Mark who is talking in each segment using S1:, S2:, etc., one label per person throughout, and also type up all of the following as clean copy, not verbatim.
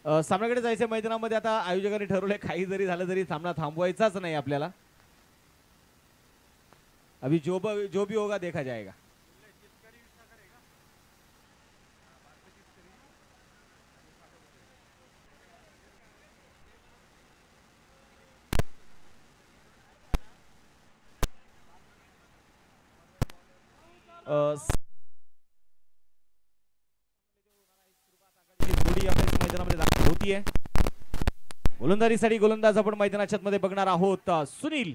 S1: सामन्याकडे जायचे मैदानामध्ये आता आयोजकांनी ठरवले काही जरी झालं तरी सामना थांबवायचाच नाही आपल्याला. अभी जो भी होगा देखा जाएगा. मैदानामध्ये दाखल होतीये. गोलंदाजीसाठी गोलंदाज आपण मैदानाच्या मध्ये बघणार आहोत. सुनील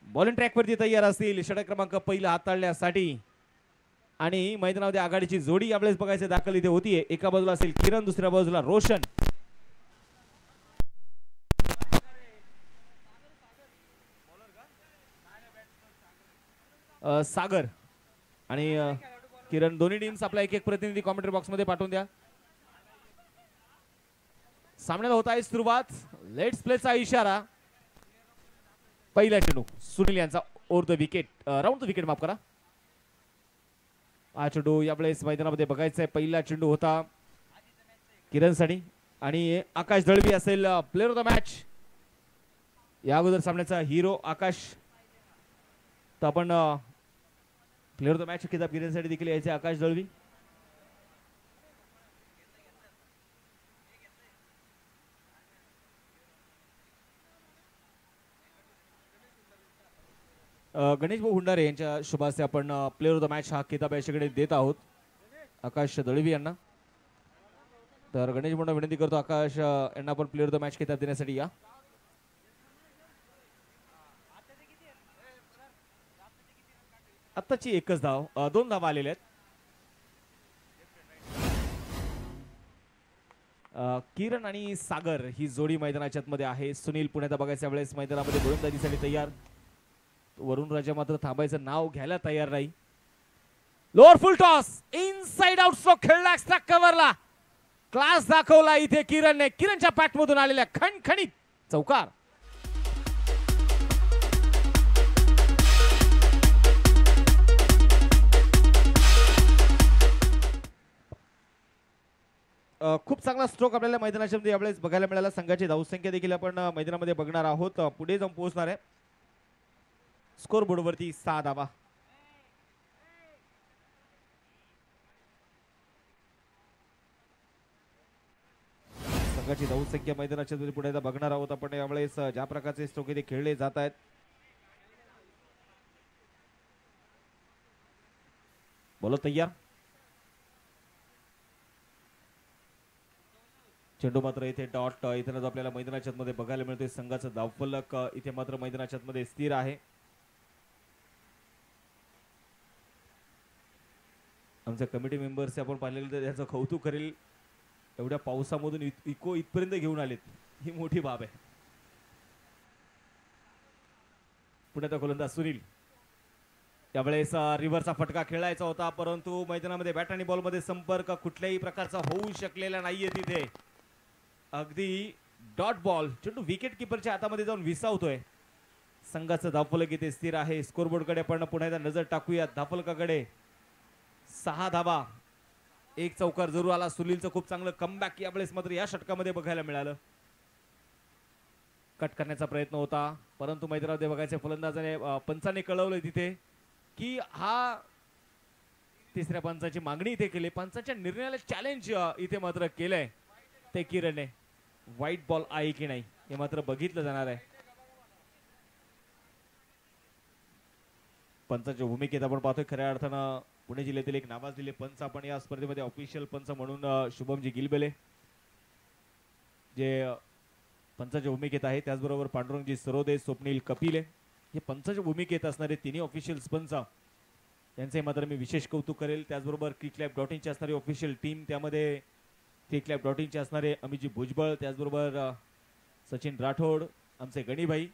S1: बॉलिंग ट्रॅक वरती तयार असतील षटक क्रमांक पहिला हाताळण्यासाठी आणि मैदानामध्ये आघाडीची जोडी यावेळेस बघायचे दाखल इथे होतीये. एका बाजूला असेल किरण, दुसऱ्या बाजूला रोशन. सागर आणि किरण दोन्ही टीम्स आपला एक एक प्रतिनिधी कॉमेंट्री बॉक्स मध्ये पाठवून द्या. सामन्याला होत आहे सुरुवात. लेट्स प्लेचा इशारा. पहिला चेंडू सुनील यांचा over the wicket, round the wicket माफ करा. हा चेंडू यावेळेस मैदानामध्ये बघायचा आहे. पहिला चेंडू होता किरणसाठी आणि आकाश दळवी असेल प्लेअर ऑफ द मॅच. या अगोदर सामन्याचा हिरो आकाश. तर आपण प्लेअर ऑफ द मॅच किताब किरणसाठी देखील यायचे आकाश दळवी. गणेश भाऊ हुंडारे यांच्या शुभास्ते आपण प्लेअर ऑफ द मॅच हा किताब याच्याकडे देत आहोत आकाश दळवी यांना. तर गणेश भाऊंना विनंती करतो आकाश यांना आपण प्लेअर ऑफ द मॅच किताब देण्यासाठी या. आत्ताची एकच धाव, 2 धावा आलेल्या आहेत. किरण आणि सागर ही जोडी मैदानाच्या मध्ये आहे. सुनील पुण्यात बघायच्या वेळेस मैदानामध्ये गोलंदाजीसाठी तयार. वरुण राजा मात्र थांबायचं नाव घ्यायला तयार नाही. Lower full toss inside out stroke खेळला एक्स्ट्रा कव्हरला. क्लास दाखवला इथे किरणने. किरणच्या पॅटमधून आलेल्या खणखणीत चौकार. खूप चांगला स्ट्रोक आपल्याला मैदानाच्या मध्ये यावेळेस बघायला मिळाला. संघाची धावसंख्या देखील आपण मैदानामध्ये बघणार आहोत. पुढे जाऊन पोहोचणार आहे. स्कोर बोर्ड वरती 6 धावा. संघाची धावसंख्या मैदानाच्या मध्ये पुढे बघणार आहोत आपण यावेळेस. ज्या प्रकारचे स्ट्रोक इथे खेळले जात आहेत. बोलो तयार. चेंडू मात्र इथे डॉट इथे आपल्याला मैदानाच्या मध्ये बघायला मिळतोय. संघाचा धावफलक इथे मात्र मैदानाच्या मध्ये स्थिर आहे. आमच्या कमिटी मेंबर्स आपण पाहिलेलं तर याचं कौतुक करेल. एवढ्या पावसामधून इको इथपर्यंत घेऊन आलेत, ही मोठी बाब आहे. पुढे गोलंदाज सुनील. त्यावेळेस रिव्हरचा फटका खेळायचा होता परंतु मैदानामध्ये बॅट आणि बॉल मध्ये संपर्क कुठल्याही प्रकारचा होऊ शकलेला नाहीये. तिथे अगदी डॉट बॉल. चेंडू विकेट किपरच्या हातामध्ये जाऊन विसावतोय. संघाचं धावफलक इथे स्थिर आहे. स्कोरबोर्ड कडे आपण पुन्हा एकदा नजर टाकूया. धावफलकाकडे 6 धावा, 1 चौकार जरूर आला. सुनीलचं खूप चांगलं कमबॅक यावेळेस मात्र या षटकामध्ये बघायला मिळालं. कट करण्याचा प्रयत्न होता परंतु मैदानामध्ये बघायचे फलंदाजाने पंचाने कळवलं तिथे की हा तिसऱ्या पंचाची मागणी इथे केली. पंचाच्या निर्णयाला चॅलेंज इथे मात्र केलंय ते किरणने. व्हाईट बॉल आहे की नाही हे मात्र बघितलं जाणार आहे. पंचाच्या भूमिकेत आपण पाहतोय खऱ्या अर्थानं पुणे जिल्ह्यातील एक नावाजलेले पंच आपण या स्पर्धेमध्ये ऑफिशियल पंच म्हणून शुभमजी गिलबेले जे पंचाच्या भूमिकेत आहे. त्याचबरोबर पांडुरंगजी सरोदे, स्वप्नील कपिले हे पंचाच्या भूमिकेत असणारे तिन्ही ऑफिशियल पंच यांचे मात्र मी विशेष कौतुक करेल. त्याचबरोबर क्रिकलॅब.in ची असणारी ऑफिशियल टीम, त्यामध्ये क्रिकलॅब.in चे असणारे अमितजी भुजबळ, त्याचबरोबर सचिन राठोड, आमचे Ganibhai.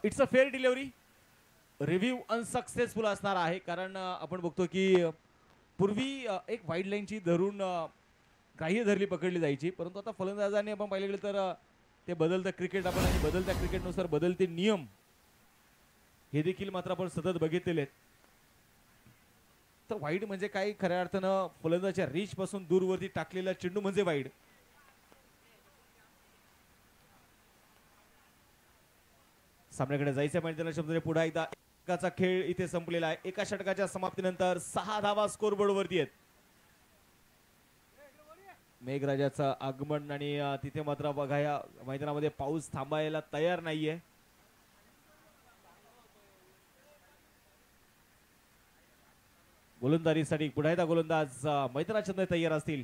S1: It's a fair delivery. Review unsuccessful असणार आहे कारण आपण बघतो की पूर्वी एक वाईड लाईनची धरून ग्राह्य धरली पकडली जायची परंतु आता फलंदाजाने आपण पाहिले गेलं तर ते बदलतं क्रिकेट आपण आणि बदलत्या क्रिकेटनुसार बदलते नियम हे देखील मात्र आपण सतत बघितलेले आहेत. तर वाईड म्हणजे काय खऱ्या अर्थानं फलंदाच्या रीच पासून दूरवरती टाकलेला चेंडू म्हणजे वाईड. सामन्याकडे जायचं मैदानाच्या शब्दाने पुन्हा एकदा एकाचा खेळ इथे संपलेला आहे. एका षटकाच्या समाप्तीनंतर 6 धावा स्कोरबोर्ड वरती आहेत. मेघराजाचं आगमन आणि तिथे मात्र बघा या मैदानामध्ये पाऊस थांबायला तयार नाहीये. गोलंदाजीसाठी पुन्हा एकदा गोलंदाज मैदानाच्या तयार असतील.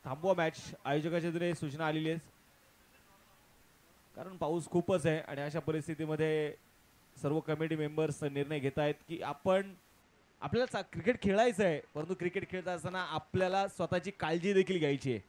S1: थांबवा मॅच आयोजकाच्या द्वारे सूचना आलेली आहे. कारण पाऊस खूपच आहे आणि अशा परिस्थितीमध्ये सर्व कमिटी मेंबर्स निर्णय घेत आहेत की आपल्याला क्रिकेट खेळायचं आहे, परंतु क्रिकेट खेळत असताना आपल्याला स्वतःची काळजी देखील घ्यायची आहे.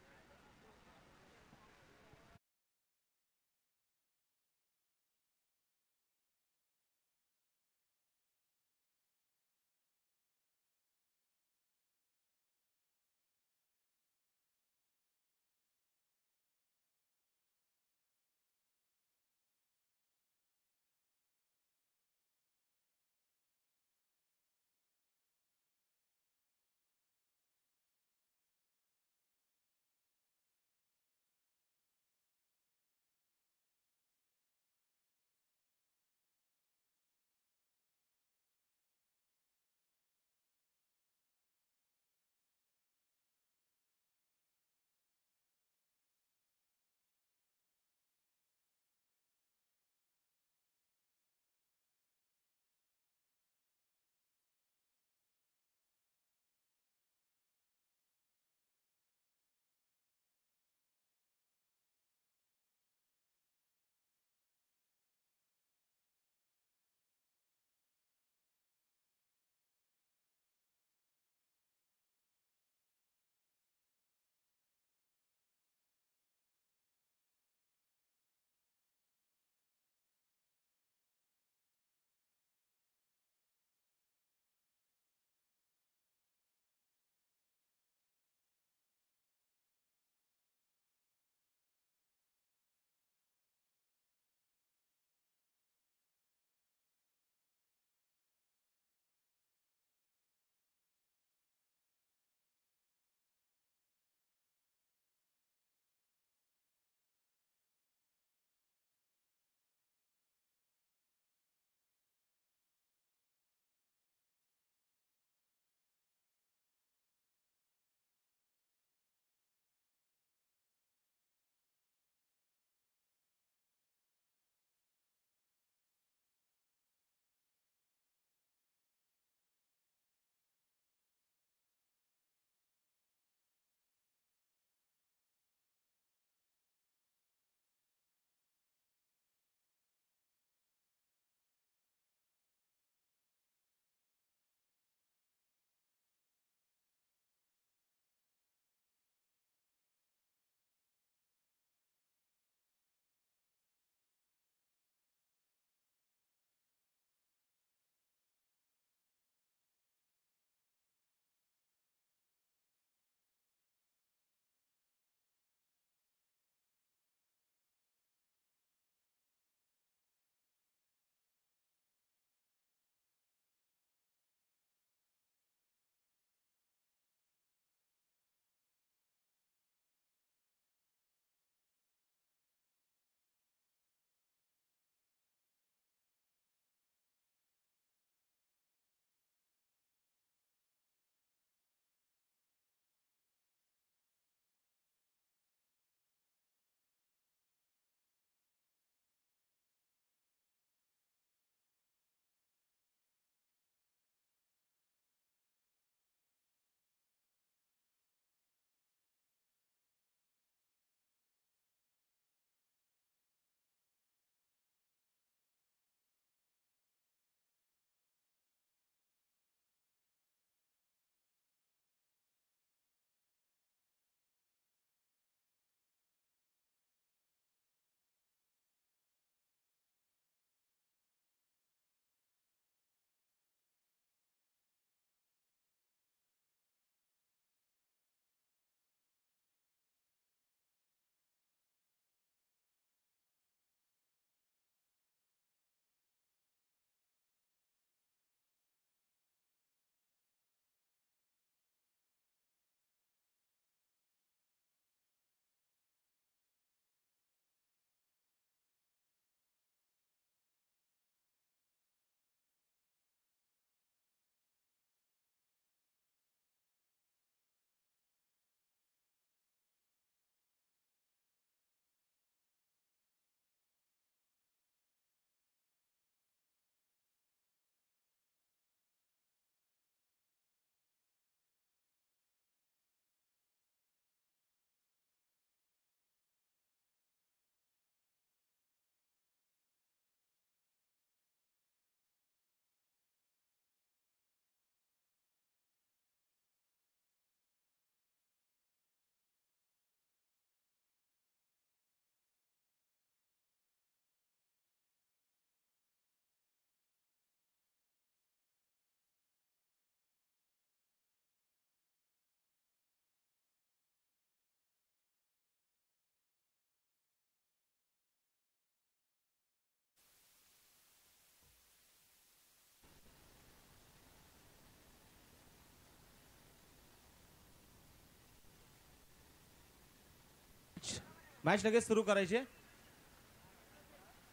S1: मॅच लगेच सुरू करायची.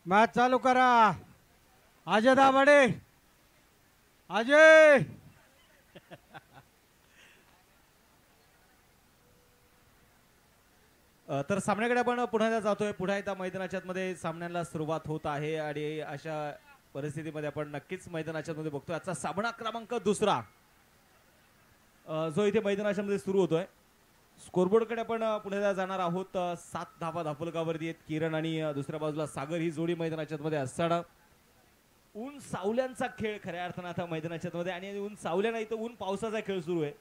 S2: मॅच चालू करा. अजय दाभाडे, अजय.
S1: तर सामन्याकडे आपण पुन्हा एकदा जातोय. पुन्हा एकदा मैदानाच्या मध्ये सामन्याला सुरुवात होत आहे आणि अशा परिस्थितीमध्ये आपण नक्कीच मैदानाच्या मध्ये बघतोय आजचा सामना क्रमांक दुसरा जो इथे मैदानाच्या मध्ये सुरू होतोय. स्कोरबोर्ड कडे आपण पुढे जाणार आहोत. 7 धावा धापलकावरती आहेत किरण आणि दुसऱ्या बाजूला सागर ही जोडी मैदानाच्या मध्ये असताना ऊन सावल्यांचा खेळ खऱ्या अर्थानं आता मैदानाच्या मध्ये आणि ऊन सावल्या नाही तर ऊन पावसाचा खेळ सुरू आहे.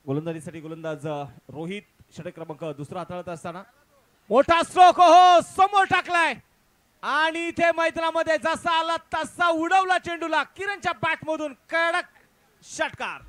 S1: गोलंदाजीसाठी गोलंदाज रोहित षटक क्रमांक दुसरा हाताळत असताना मोठा स्ट्रोक हो समोर टाकलाय आणि इथे मैदानामध्ये जसा आला तसा उडवला चेंडूला किरणच्या बॅट मधून कडक षटकार.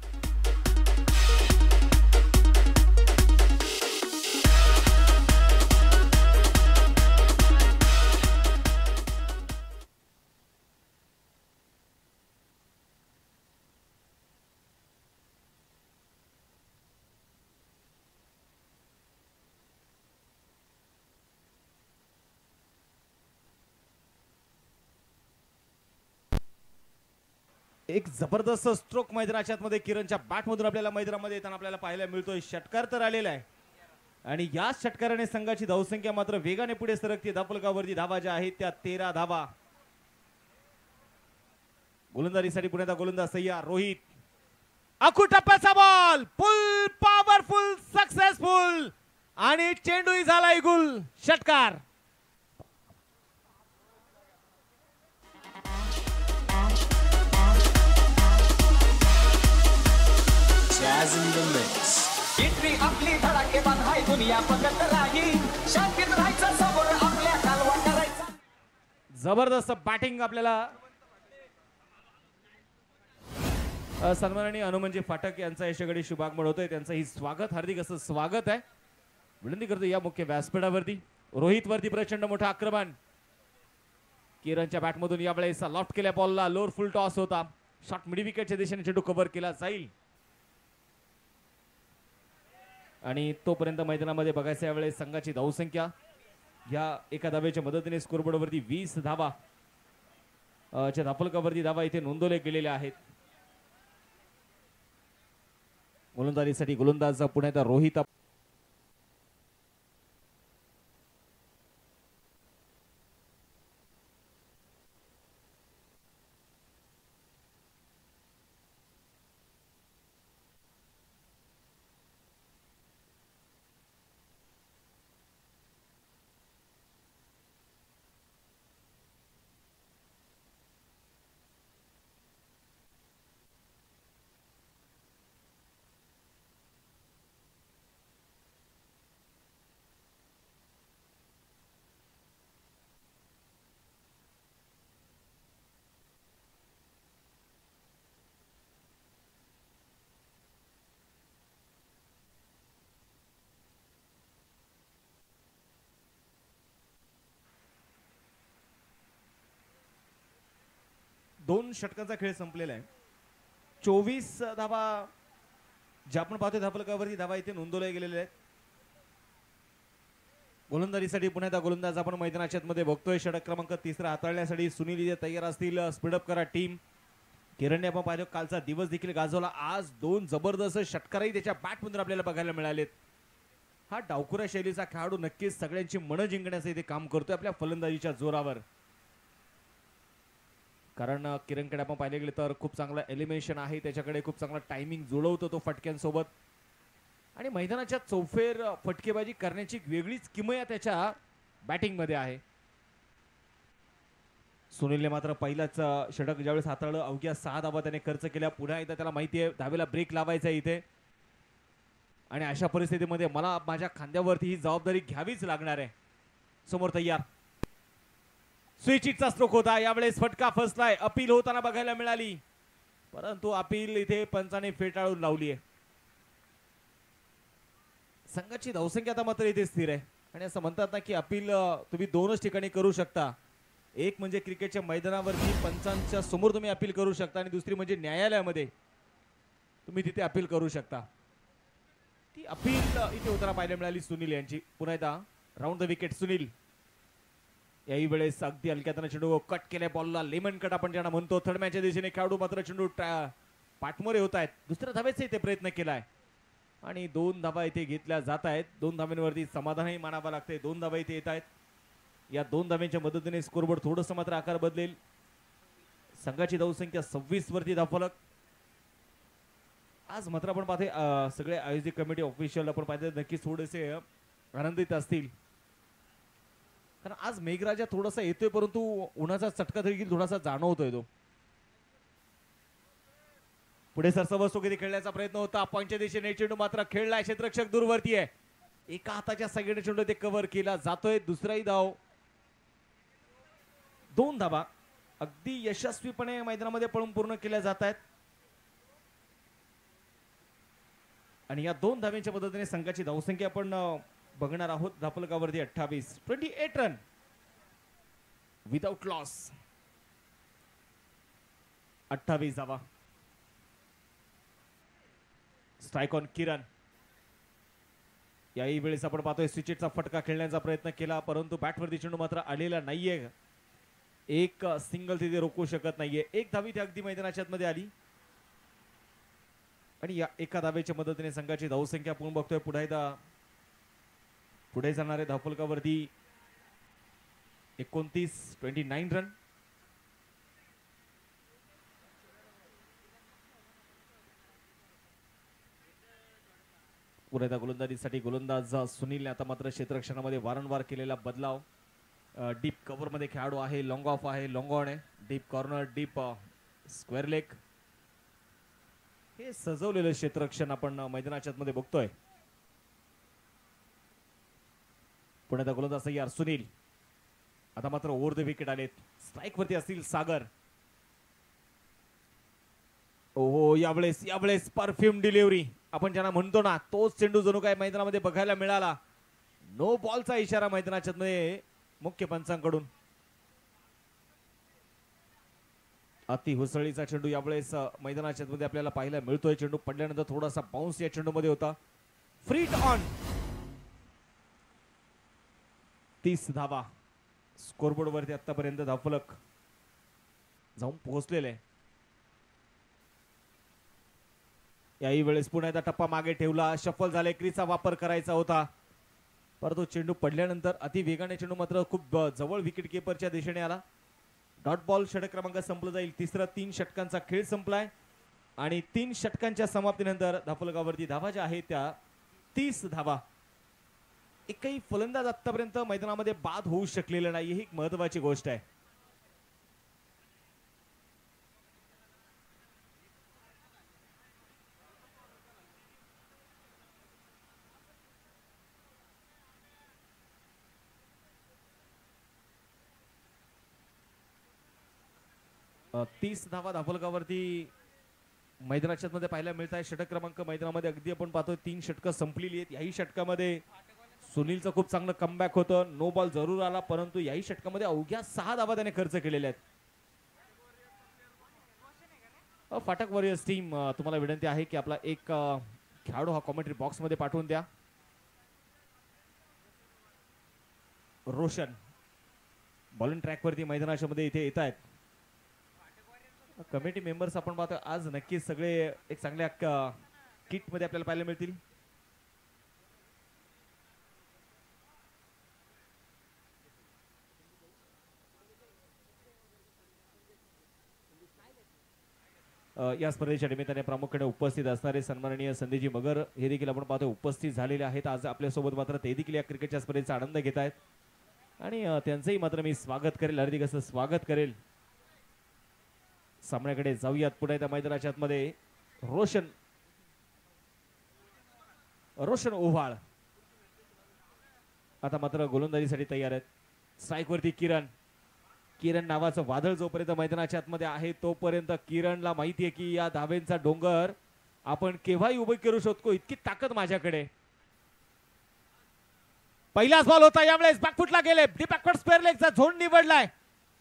S1: एक जबरदस्त स्ट्रोक मैदानाच्या मध्ये किरणच्या बॅट मधून आपल्याला मैदानामध्ये येताना आपल्याला पाहायला मिळतोय. षटकार तर आलेला आहे आणि या षटकाराने संघाची धावसंख्या मात्र वेगाने पुढे सरकते. धापलकावरती धावा ज्या आहेत त्या 13 धावा. गोलंदाजीसाठी पुण्याचा गोलंदाज सय्या रोहित. आखू टप्प्याचा बॉल फुल पॉवरफुल सक्सेसफुल आणि चेंडूही झाला गुल. षटकार.
S3: Jazz in the mix. इतकी आपली धडाकेबाज हाय दुनिया बघत राही. शांतीत राहायचं समोर आपल्या कालवा करायचा.
S1: जबरदस्त बॅटिंग आपल्याला सन्माननीय हनुमंजी फाटक यांचा यशगडी शुभागमन होतोय. त्यांचंही स्वागत, हार्दिक असं स्वागत आहे. विनंती करतो या मुख्य व्यासपीठावरती. रोहित वरती प्रचंड मोठं आक्रमण. किरणच्या बॅटमधून यावेळेस लॉफ्ट केल्या बॉलला लोअर फुल टॉस होता. शॉट मिड विकेटच्या दिशेने चेंडू कव्हर केला जाईल आणि तोपर्यंत मैदानामध्ये बघायचं यावेळेस संघाची धावसंख्या या एका धावेच्या मदतीने स्कोरबोर्डवरती 20 धावा च्या धापलकावरती धावा इथे नोंदवल्या गेलेल्या आहेत. गोलंदाजीसाठी गोलंदाज पुण्यात रोहित. दोन षटकांचा खेळ संपलेला आहे. 24 धावा ज्या आपण पाहतोय धापलकावरती धावा इथे नोंदवल्या गेलेल्या आहेत. गोलंदाजीसाठी पुण्याचा गोलंदाज आपण मैदानाच्या मध्ये बघतोय. षटक क्रमांक तिसरा हाताळण्यासाठी सुनील इथे तयार असतील. स्पीडअप करा टीम. किरणने आपण पाहिलं कालचा दिवस देखील गाजवला. आज दोन जबरदस्त षटकारही त्याच्या बॅट मधून आपल्याला बघायला मिळालेत. हा डावखुऱ्या शैलीचा खेळाडू नक्कीच सगळ्यांची मन जिंकण्याचं इथे काम करतोय आपल्या फलंदाजीच्या जोरावर. कारण किरणकडे आपण पाहिले गेले तर खूप चांगला एलिमिनेशन आहे. त्याच्याकडे खूप चांगला टायमिंग जुळवतो तो फटक्यांसोबत आणि मैदानाच्या चौफेर फटकेबाजी करण्याची वेगळीच किमया त्याच्या बॅटिंग मध्ये आहे. सुनीलने मात्र पहिलाच षटक ज्यावेळेस हाताळलं अवघ्या 6 धावा त्याने खर्च केल्या. पुन्हा एकदा त्याला माहिती आहे धावेला ब्रेक लावायचा इथे आणि अशा परिस्थितीमध्ये मला माझ्या खांद्यावरती ही जबाबदारी घ्यावीच लागणार आहे. समोर तयार. स्विचिटचा स्ट्रोक होता. यावेळेस फटका फसलाय. अपील होताना बघायला मिळाली परंतु अपील इथे पंचाने फेटाळून लावली आहे. संघाची धावसंख्या आता मात्र इथे स्थिर आहे. आणि असं म्हणतात ना की अपील तुम्ही दोनच ठिकाणी करू शकता. एक म्हणजे क्रिकेटच्या मैदानावरती पंचांच्या समोर तुम्ही अपील करू शकता आणि दुसरी म्हणजे न्यायालयामध्ये तुम्ही तिथे अपील करू शकता. ती अपील इथे होताना पाहायला मिळाली सुनील यांची. पुन्हा एकदा राऊंड द विकेट सुनील. याही वेळेस अगदी हलक्यात चेंडू कट केल्या बॉलला लेमन कट आपण ज्यांना म्हणतो. थर्ड मॅचच्या दिशेने खेळाडू मात्र चेंडू पाठमोरे होत आहेत. दुसऱ्या धावेचा इथे प्रयत्न केलाय आणि 2 धावा इथे घेतल्या जात आहेत. 2 धावांवरती समाधानही मानावं लागतंय. 2 धावा इथे येत आहेत. या 2 धाव्यांच्या मदतीने स्कोरबोर्ड थोडंसं मात्र आकार बदलेल. संघाची धावसंख्या 26 वरती धावफलक. आज मात्र आपण पाहते सगळे आयोजित कमिटी ऑफिशियल आपण पाहते नक्कीच थोडेसे आनंदित असतील, कारण आज मेघराजा थोडासा येतोय परंतु उन्हाचा चटका देखील थोडासा जाणवतोय. तो पुढे सरसवस्तू किती खेळण्याचा प्रयत्न होता. पॉईंटच्या दिशेने चेंडू मात्र खेळलाय. क्षेत्ररक्षक दूरवरती आहे. एका हाताच्या साईडने चेंडू ते कव्हर केला जातोय. दुसराही धाव. 2 धावा अगदी यशस्वीपणे मैदानामध्ये पळून पूर्ण केल्या जात आहेत आणि या 2 धाव्यांच्या मदतीने संघाची धावसंख्या आपण बघणार आहोत. धावफलकावरती 28 रन विदाउट लॉस. 28 धावा. स्ट्राइक ऑन किरण. याही वेळेस आपण पाहतोय स्विचेटचा फटका खेळण्याचा प्रयत्न केला परंतु बॅटवरती चेंडू मात्र आलेला नाहीये. एक सिंगल तिथे रोखू शकत नाहीये. 1 धावी ती अगदी मैदानाच्या आतमध्ये आली आणि या एका धावेच्या मदतीने संघाची धावसंख्या आपण बघतोय पुढे जाणारे धावफलकावरती 29 रन. पुढे गोलंदाजीसाठी गोलंदाज सुनीलने आता मात्र क्षेत्ररक्षणामध्ये वारंवार केलेला बदलाव. डीप कव्हर मध्ये खेळाडू आहे. लॉंग ऑफ आहे. लॉंग ऑन आहे. Deep corner. Deep square leg. हे सजवलेलं क्षेत्ररक्षण आपण मैदानाच्या मध्ये बघतोय. पुण्याचा गोलंदाज तयार सुनील. आता मात्र ओव्हर द विकेट आलेत. स्ट्राइक वरती असतील सागर. ओहो यावेळेस परफ्यूम डिलिव्हरी आपण ज्यांना म्हणतो ना तोच चेंडू जणू काय मैदानामध्ये बघायला मिळाला. नो बॉलचा इशारा मैदानाच्या मध्ये मुख्य पंचांकडून. अति हुसळीचा चेंडू यावेळेस मैदानाच्या मध्ये आपल्याला पाहायला मिळतोय. चेंडू पडल्यानंतर थोडासा बाउन्स या चेंडू मध्ये होता. Free on. 30 धावा. स्कोरबोर्ड वरती आतापर्यंत धावफलक जाऊन पोहोचलेले. याही वेळेस पुन्हा एकदा टप्पा मागे ठेवला. शफल झाले. क्रीजचा वापर करायचा होता परंतु चेंडू पडल्यानंतर अति वेगाने चेंडू मात्र खूप जवळ विकेट किपरच्या दिशेने आला. Dot ball. षटक क्रमांक संपला जाईल. तिसरा 3 षटकांचा खेळ संपलाय आणि 3 षटकांच्या समाप्तीनंतर धावफलकावरती धावा ज्या आहेत त्या 30 धावा. एकही फलंदाज आतापर्यंत मैदानामध्ये बाद होऊ शकलेला नाही. ही एक महत्वाची गोष्ट आहे. अ, 30 धावा धावफलकावरती मैदानाच्या मध्ये पाहायला मिळत आहे. षटक क्रमांक मैदानामध्ये अगदी आपण पाहतोय 3 षटकं संपलेली आहेत. याही षटकामध्ये सुनीलचं खूप चांगलं कमबॅक होतं. नो बॉल जरूर आला परंतु याही षटकामध्ये अवघ्या 6 धावा त्याने खर्च केलेल्या आहेत. फाटक वॉरियर्स टीम तुम्हाला विनंती आहे की आपला एक खेळाडू हा कॉमेंट्री बॉक्स मध्ये पाठवून द्या. रोशन बॉलिंग ट्रॅक वरती मैदानाच्या मध्ये इथे येत आहेत. कमिटी मेंबर्स आपण पाहतो आज नक्कीच सगळे एक चांगल्या किट मध्ये आपल्याला पाहायला मिळतील. या स्पर्धेच्या निमित्ताने प्रामुख्याने उपस्थित असणारे सन्माननीय संदेजी मगर हे देखील आपण पाहतो उपस्थित झालेले आहेत. आज आपल्यासोबत मात्र ते देखील या क्रिकेटच्या स्पर्धेचा आनंद घेत आहेत आणि त्यांचंही मात्र मी स्वागत करेल. हार्दिक असं स्वागत करेल. सामन्याकडे जाऊयात. पुढे त्या मैदानाच्या आतमध्ये रोशन ओव्हाळ आता मात्र गोलंदाजीसाठी तयार आहेत. स्ट्राइक वरती किरण नावाचं वादळ जोपर्यंत मैदानाच्या आतमध्ये आहे तोपर्यंत किरणला माहिती आहे की या धावेंचा डोंगर आपण केव्हाही उभे करू शकतो. इतकी ताकद माझ्याकडे. पहिलाच बॉल होता यावेळेस बॅकफुटला गेले. बॅकवर्ड स्क्वेअर लेगचा झोन निवडलाय.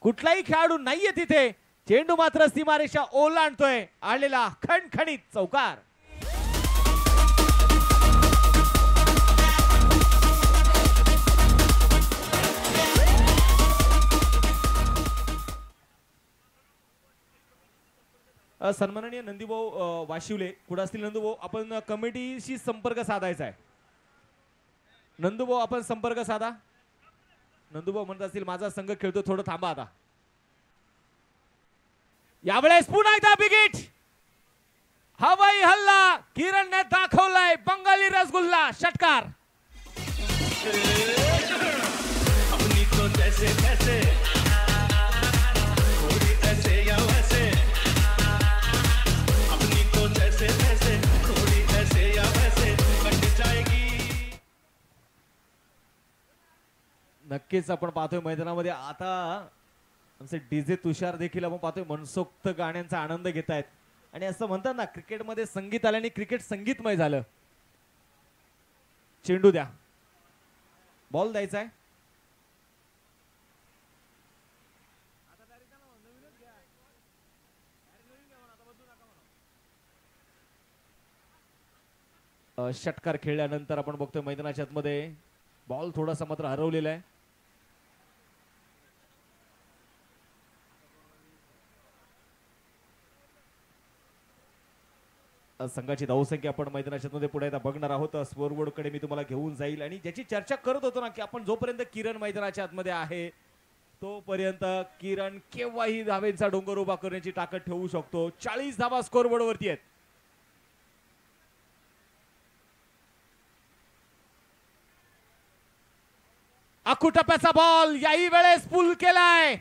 S1: कुठलाही खेळाडू नाहीये तिथे. चेंडू मात्र सीमारेषा ओलांडतोय. आलेला खणखणीत चौकार. सन्माननीय नंदीभाऊ वाशिवले कुठे असतील? नंदूभाऊ, आपण कमिटीशी संपर्क साधायचा आहे. नंदूभाऊ, आपण संपर्क साधा. नंदूभाऊ म्हणत असतील माझा संघ खेळतो, थोडं थांबा आता. यावेळेस पुन्हा एकदा बिगिट. हवाई हल्ला किरणने दाखवलाय. बंगाली रसगुल्ला. षटकार. नक्कीच आपण पाहतोय मैदानामध्ये आता आमचे डीजे तुषार देखील आपण पाहतोय मनसोक्त गाण्यांचा आनंद घेत आहेत. आणि असं म्हणतात ना, क्रिकेटमध्ये संगीत आल्याने क्रिकेट संगीतमय झालं. चेंडू द्या. बॉल द्यायचा आहे. षटकार खेळल्यानंतर आपण बघतोय मैदानाच्या आतमध्ये बॉल थोडासा मात्र हरवलेला आहे. संघाची धावसंख्या आपण मैदानाच्या मध्ये पुढे बघणार आहोत. स्कोरबोर्ड कडे मी तुम्हाला घेऊन जाईल. आणि ज्याची चर्चा करत होतो ना की आपण जोपर्यंत किरण मैदानाच्या आतमध्ये आहे तोपर्यंत किरण केव्हाही धावेंचा डोंगर उभा करण्याची ताकद ठेवू शकतो. 40 धावा स्कोरबोर्ड वरती आहेत. अखू टप्प्याचा बॉल याही वेळेस पुल केलाय.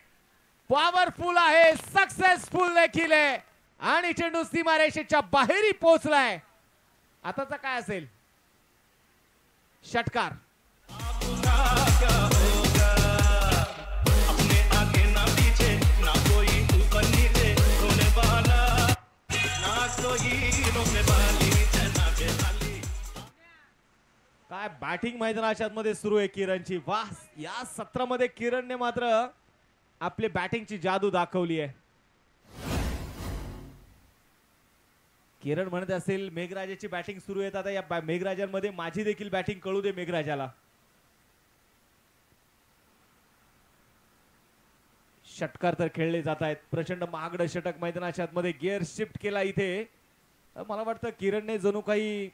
S1: पॉवरफुल आहे, सक्सेसफुल देखील आहे. आणि चेंडू सीमारेषेच्या बाहेरही पोहोचलाय. आताचा काय असेल? षटकार. काय बॅटिंग मैदानाच्या मध्ये सुरू आहे किरणची. वाह, या सत्रामध्ये किरणने मात्र आपली बॅटिंगची जादू दाखवली आहे. किरण म्हणत असेल मेघराजाची बॅटिंग सुरू आहे. आता या मेघराजांमध्ये माझी देखील बॅटिंग कळू दे मेघराजाला. षटकार तर खेळले जात आहेत. प्रचंड महागडं षटक मैदानाच्या मध्ये गिअर शिफ्ट केला इथे. मला वाटतं किरणने जणू काही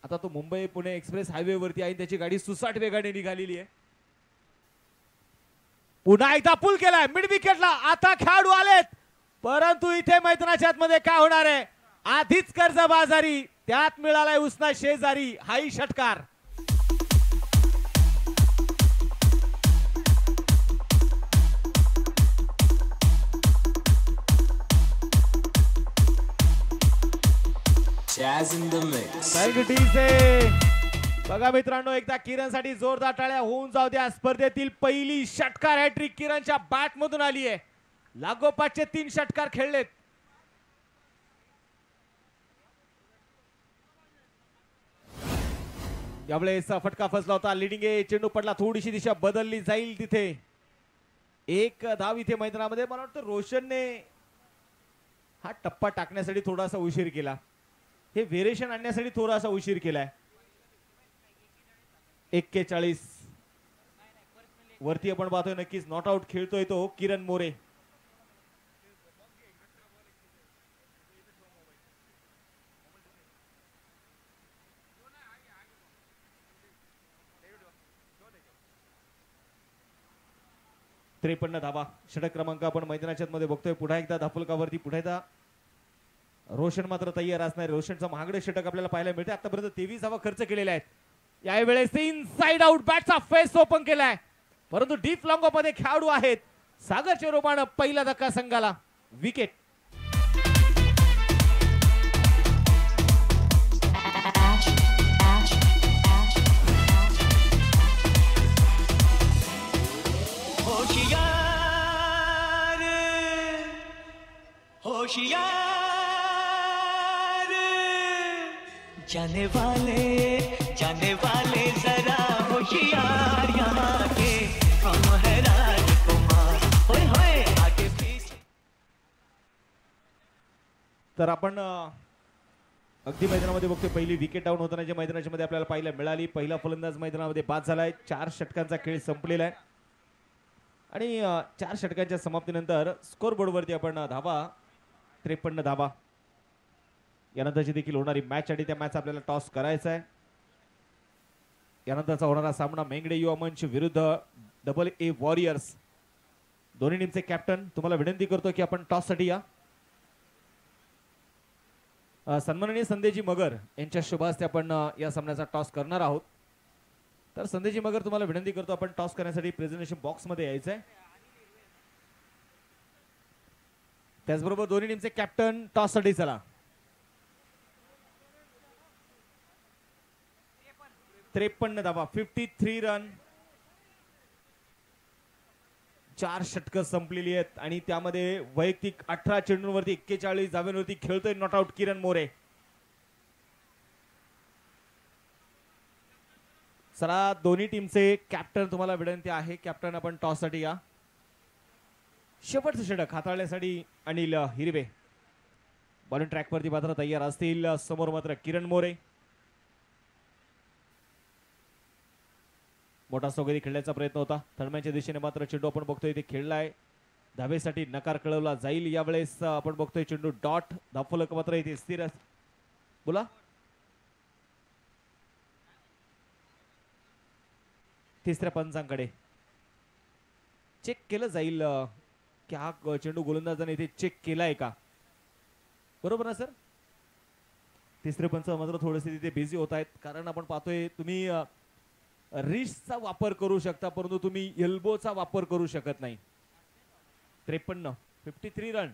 S1: आता तो मुंबई पुणे एक्सप्रेस हायवे वरती आहे. त्याची गाडी सुसाट वेगाने निघालेली आहे. पुन्हा एकदा पुल केलाय मिड विकेटला. आता खेळाडू आलेत, परंतु इथे मैदानाच्या आतमध्ये काय होणार आहे? आधीच कर्जबाजारी, त्यात मिळालाय उसना शेजारी. हाही षटकार.
S3: Jazz in the mix.
S1: बघा मित्रांनो, एकदा किरणसाठी जोरदार टाळ्या होऊन जाऊ द्या. स्पर्धेतील पहिली षटकार हॅट्रिक किरणच्या बॅट मधून आली आहे. लागोपाठचे 3 षटकार खेळलेत. यावेळेस फटका फसला होता. लिडिंग आहे. चेंडू पडला. थोडीशी दिशा बदलली जाईल तिथे. एक धाव इथे मैदानामध्ये. मला वाटतं रोशनने हा टप्पा टाकण्यासाठी थोडासा उशीर केला. हे व्हेरिएशन आणण्यासाठी थोडासा उशीर केलाय. 41 वरती आपण पाहतोय. नक्कीच नॉट आउट खेळतोय तो किरण मोरे. त्रेपन्न धावा षटक क्रमांक आपण मैदानाच्या मध्ये बघतोय. पुन्हा एकदा धाफुलकावरती पुन्हा एकदा रोशन मात्र तयार असणार. रोशनचा महागडे षटक आपल्याला पाहायला मिळते. आतापर्यंत 23 धावा खर्च केलेल्या आहेत. यावेळेस इनसाइड आउट बॅटचा फेस ओपन केलाय, परंतु डीप लॉंगो मध्ये खेळाडू आहेत. सागर चेरोबानं पहिला धक्का संघाला. विकेट.
S3: होशियार जाने वाले जरा
S1: तर आपण अगदी मैदानामध्ये बघतोय पहिली विकेट डाऊन होताना जे मैदानाच्या मध्ये आपल्याला पाहायला मिळाली. पहिला फलंदाज मैदानामध्ये बाद झालाय. 4 षटकांचा खेळ संपलेला आहे आणि 4 षटकांच्या समाप्तीनंतर स्कोर बोर्डवरती आपण धावा 53 धावा यानंतरची देखील होणारी मॅच आणि त्या मॅच आपल्याला टॉस करायचा आहे. यानंतरचा होणारा सामना मेंगडे युवा मंच विरुद्ध AA वॉरियर्स. दोन्ही टीमचे कॅप्टन तुम्हाला विनंती करतो की आपण टॉस साठी या. सन्माननीय संदेजी मगर यांच्या शुभ हस्ते आपण या सामन्याचा टॉस करणार आहोत. तर संदेजी मगर तुम्हाला विनंती करतो आपण टॉस करण्यासाठी प्रेझेंटेशन बॉक्स मध्ये यायचं आहे. त्याचबरोबर दोन्ही टीमचे कॅप्टन टॉस साठी चला. 53 धावा 53 रन. 4 षटकं संपलेली आहेत आणि त्यामध्ये वैयक्तिक 18 चेंडूंवरती 41 धावांवरती खेळतोय नॉट आउट किरण मोरे. चला दोन्ही टीमचे कॅप्टन तुम्हाला विनंती आहे कॅप्टन आपण टॉस साठी या. शेवटचं षटक हाताळण्यासाठी अनिल हिरवे बॉलिंग ट्रॅक वरती मात्र तयार असतील. समोर मात्र किरण मोरे. मोठा सोगरी खेळण्याचा प्रयत्न होता. थर्डमॅनच्या दिशेने मात्र चेंडू आपण बघतोय ते खेळलाय. धावेसाठी नकार कळवला जाईल. यावेळेस आपण बघतोय चेंडू डॉट धावफलक मात्र इथे स्थिर. बोला तिसऱ्या पंचांकडे चेक केलं जाईल की हा चेंडू गोलंदाजाने इथे चेक केलाय का. बरोबर ना सर. तिसरे पंच मात्र थोडेसे तिथे बिझी होत आहेत कारण आपण पाहतोय तुम्ही रिस्टचा वापर करू शकता परंतु तुम्ही एल्बोचा वापर करू शकत नाही. 53 रन.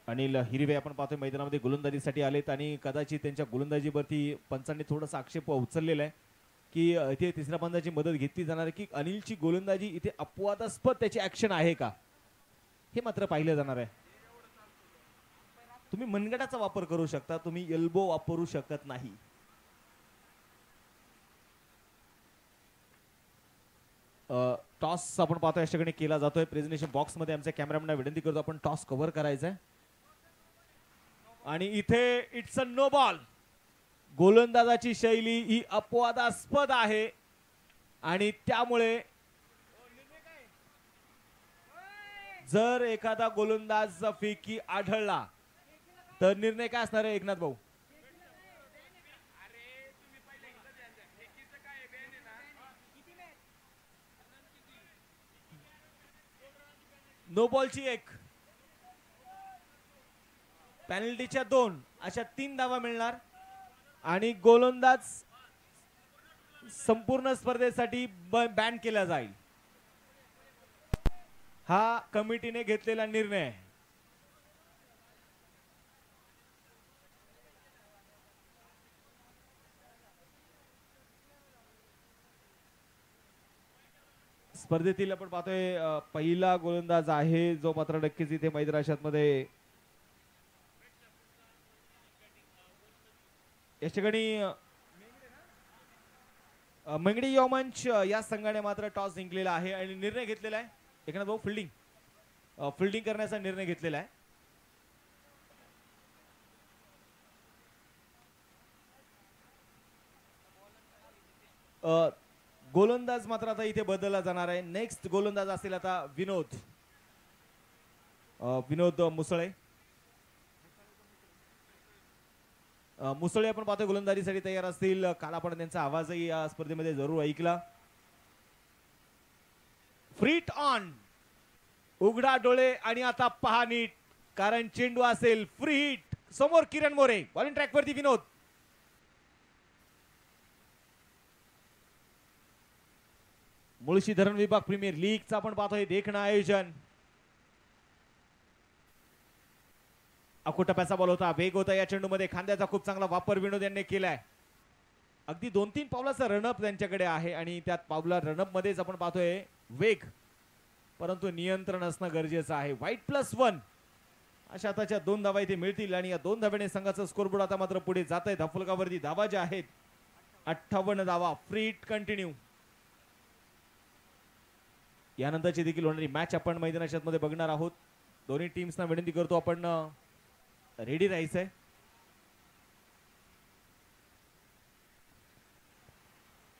S1: अनिल हिरवे आपण पाहतोय मैदानामध्ये गोलंदाजीसाठी आलेत आणि कदाचित त्यांच्या गोलंदाजीवरती पंचांनी थोडासा आक्षेप उचललेला आहे की इथे तिसऱ्या पंचाची मदत घेतली जाणार आहे की अनिलची गोलंदाजी इथे अपवादास्पद त्याची ऍक्शन आहे का हे मात्र पाहिलं जाणार आहे. तुम्ही मनगटाचा वापर करू शकता तुम्ही एल्बो वापरू शकत नाही. टॉस आपण पाहतो या ठिकाणी केला जातोय. प्रेझेंटेशन बॉक्स मध्ये आमच्या कॅमेरामॅनला विनंती करतो आपण टॉस कव्हर करायचा आहे आणि इथे इट्स अ नो बॉल. गोलंदाजाची शैली ही अपवादास्पद आहे आणि त्यामुळे जर एखादा गोलंदाज फेकी आढळला तर निर्णय काय असणार आहे एकनाथ भाऊ. नो बॉलची 1 पेनल्टीच्या 2 अशा 3 धावा मिळणार आणि गोलंदाज संपूर्ण स्पर्धेसाठी बॅन केला जाईल. हा कमिटीने घेतलेला निर्णय आहे. स्पर्धेतील आपण पाहतोय पहिला गोलंदाज आहे जो मात्र नक्कीच इथे मैदानात मध्ये या ठिकाणी मेंगडी युवा मंच या संघाने मात्र टॉस जिंकलेला आहे आणि निर्णय घेतलेला आहे एकनाथ भाऊ फिल्डिंग करण्याचा निर्णय घेतलेला आहे. गोलंदाज मात्र आता इथे बदलला जाणार आहे. नेक्स्ट गोलंदाज असेल आता विनोद मुसळे. मुसळे आपण पाहतोय गोलंदाजीसाठी तयार असतील. काल आपण त्यांचा आवाजही या स्पर्धेमध्ये जरूर ऐकला. फ्रीट ऑन उघडा डोळे आणि आता पहा नीट कारण चेंडू असेल फ्री हिट. समोर किरण मोरे बॉलिंग ट्रॅक वरती विनोद. मुळशी धरण विभाग प्रीमियर लीगचा आपण पाहतोय देखणं आयोजन. अकोटप्याचा बॉल होता. वेग होता या चेंडूमध्ये. खांद्याचा खूप चांगला वापर विनोद यांनी केलाय. अगदी 2-3 पावलाचा रनअप त्यांच्याकडे आहे आणि त्यात पावला रनअप मध्येच आपण पाहतोय वेग परंतु नियंत्रण असणं गरजेचं आहे. वाईट+1 अशा आताच्या 2 धावा इथे मिळतील आणि या 2 धाव्याने संघाचा स्कोरबोर्ड आता मात्र पुढे जात आहे. धावफलकावरती धावा ज्या आहेत 58 धावा. Free hit continue. यानंतरची देखील होणारी मॅच आपण मैदानाच्या मध्ये बघणार आहोत. दोन्ही टीम्सना विनंती करतो आपण रेडी राहायचंय.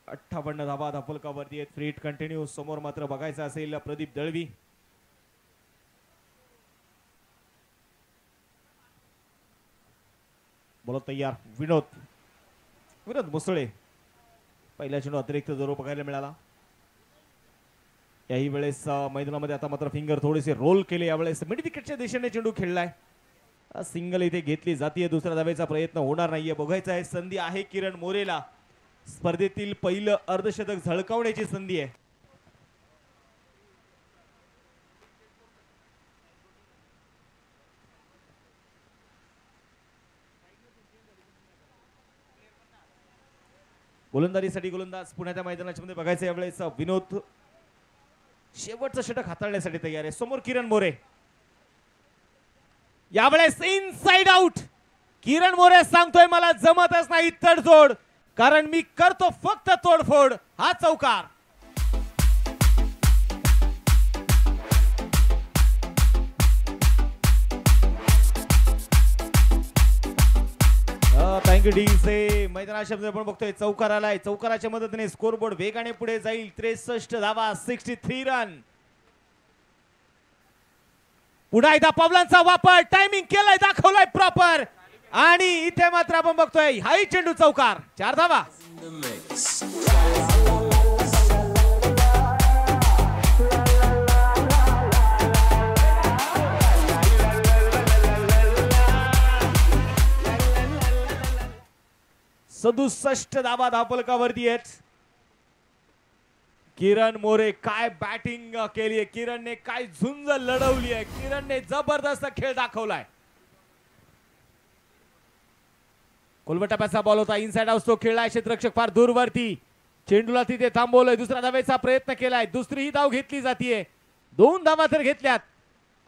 S1: अठ्ठावन्न धावा धापलकावरती आहेत. Free hit continue. समोर मात्र बघायचं असेल प्रदीप दळवी. बोलत तयार विनोद मुसळे. पहिल्या चेंडू अतिरिक्त जोर बघायला मिळाला. याही वेळेस मैदानामध्ये आता मात्र फिंगर थोडेसे रोल केले. यावेळेस मिड विकेटच्या दिशेने चेंडू खेळलाय. सिंगल इथे घेतली जातीय. दुसऱ्या धावेचा प्रयत्न होणार नाहीये. बघायचा आहे. संधी आहे किरण मोरेला. स्पर्धेतील पहिलं अर्धशतक झळकावण्याची संधी आहे. गोलंदाजीसाठी गोलंदाज पुण्याच्या मैदानाच्या मध्ये बघायचं यावेळेस विनोद शेवटचं षटक हाताळण्यासाठी तयार आहे. समोर किरण मोरे. यावेळेस इनसाइड आउट. किरण मोरे सांगतोय मला जमतच नाही तडजोड, कारण मी करतो फक्त तोडफोड. हा चौकार. थँक्यू डीसे. मैदानाच्या मध्ये आपण बघतोय चौकार आलाय. चौकाराच्या मदतीने स्कोरबोर्ड वेगाने पुढे जाईल. 63 धावा 63 रन. पुन्हा एकदा पावलांचा वापर. टायमिंग केलाय, दाखवलाय प्रॉपर. आणि इथे मात्र आपण बघतोय हाई चेंडू चौकार. 4 धावा. सदुसष्ट धावा धापलकावरती आहेत. किरण मोरे काय बॅटिंग केली आहे. किरणने काय झुंज लढवली आहे. किरणने जबरदस्त खेळ दाखवलाय. कोलबटाप्याचा बॉल होता. इनसाइड आउट तो खेळलाय. क्षेत्ररक्षक फार दूरवरती. चेंडूला तिथे थांबवलंय. दुसऱ्या धावेचा प्रयत्न केलाय. दुसरीही धाव घेतली जातीये. 2 धावा तर घेतल्यात.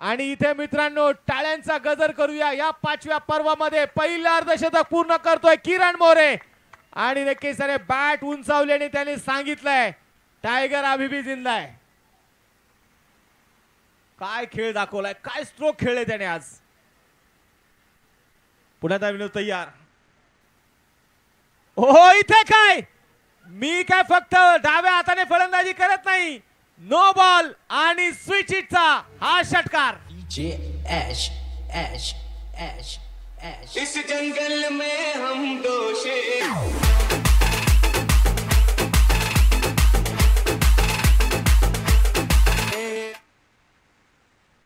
S1: आणि इथे मित्रांनो टाळ्यांचा गजर करूया. या 5व्या पर्वामध्ये पहिलं अर्धशतक पूर्ण करतोय किरण मोरे. आणि नक्कीच त्याने बॅट उंचावल्याने त्याने सांगितलंय टायगर अभी भी जिंदा है. काय खेळ दाखवलाय. काय स्ट्रोक खेळले त्याने आज. पुण्याचा विनोद तयार. हो इथे काय मी काय फक्त डाव्या हाताने फलंदाजी करत नाही. नो बॉल आणि स्विच हिटचा हा षटकार.
S4: इस जंगल में हम दो शेर.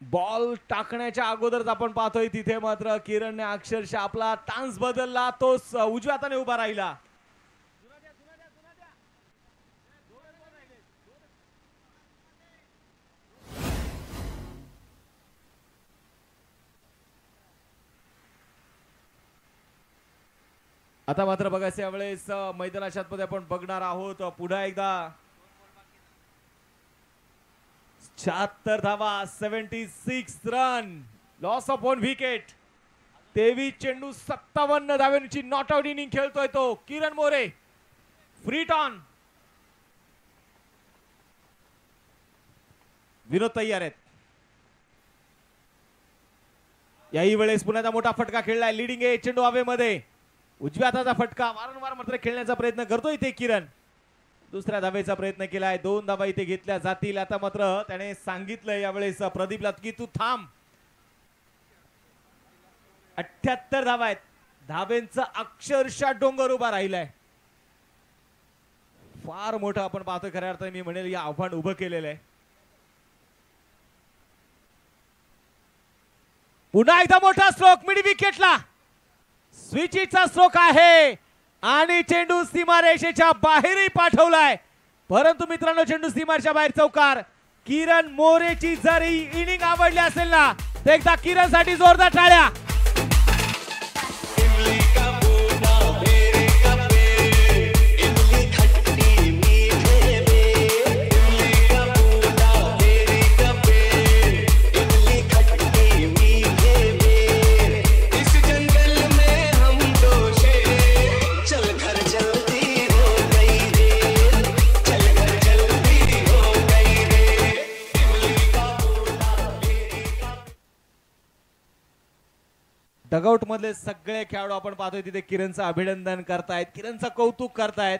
S1: बॉल टाकण्याच्या अगोदरच आपण पाहतोय तिथे मात्र किरणने अक्षरशः आपला टान्स बदलला. तो उजव्या हाताने उभा राहिला. आता मात्र बघायचं यावेळेस मैदानाच्या मध्ये आपण बघणार आहोत पुन्हा एकदा 76 धावा 76 रन. Loss of 1 wicket. 23 चेंडू 57 धावांची नॉट आउट इनिंग खेळतोय तो किरण मोरे. फ्री टॉन. विनोद तयार आहेत. याही वेळेस पुण्याचा मोठा फटका खेळलाय. लिडिंग आहे चेंडू हवेमध्ये. उजव्या हाताचा फटका वारंवार मात्र खेळण्याचा प्रयत्न करतोय इथे किरण. दुसऱ्या धावेचा प्रयत्न केलाय. 2 धावा इथे घेतल्या जातील. आता मात्र त्याने सांगितलंय यावेळेस प्रदीपला की तू थांब. 78 धावा आहेत. धावेंचा अक्षरशः डोंगर उभा राहिलाय. फार मोठं आपण पाहतोय खऱ्या अर्थाने मी म्हणेल या आव्हान उभं केलेलं आहे. पुन्हा एकदा मोठा स्ट्रोक मिड विकेटला. स्विचचा स्ट्रोक आहे आणि चेंडू सीमारेषेच्या बाहेरही पाठवलाय. परंतु मित्रांनो चेंडू सीमारेषेच्या बाहेर चौकार. किरण मोरेची जर ही इनिंग आवडली असेल ना तर एकदा किरण साठी जोरदार टाळ्या. डगआउट मधले सगळे खेळाडू आपण पाहतोय तिथे किरणचं अभिनंदन करतायत, किरणचं कौतुक करतायत.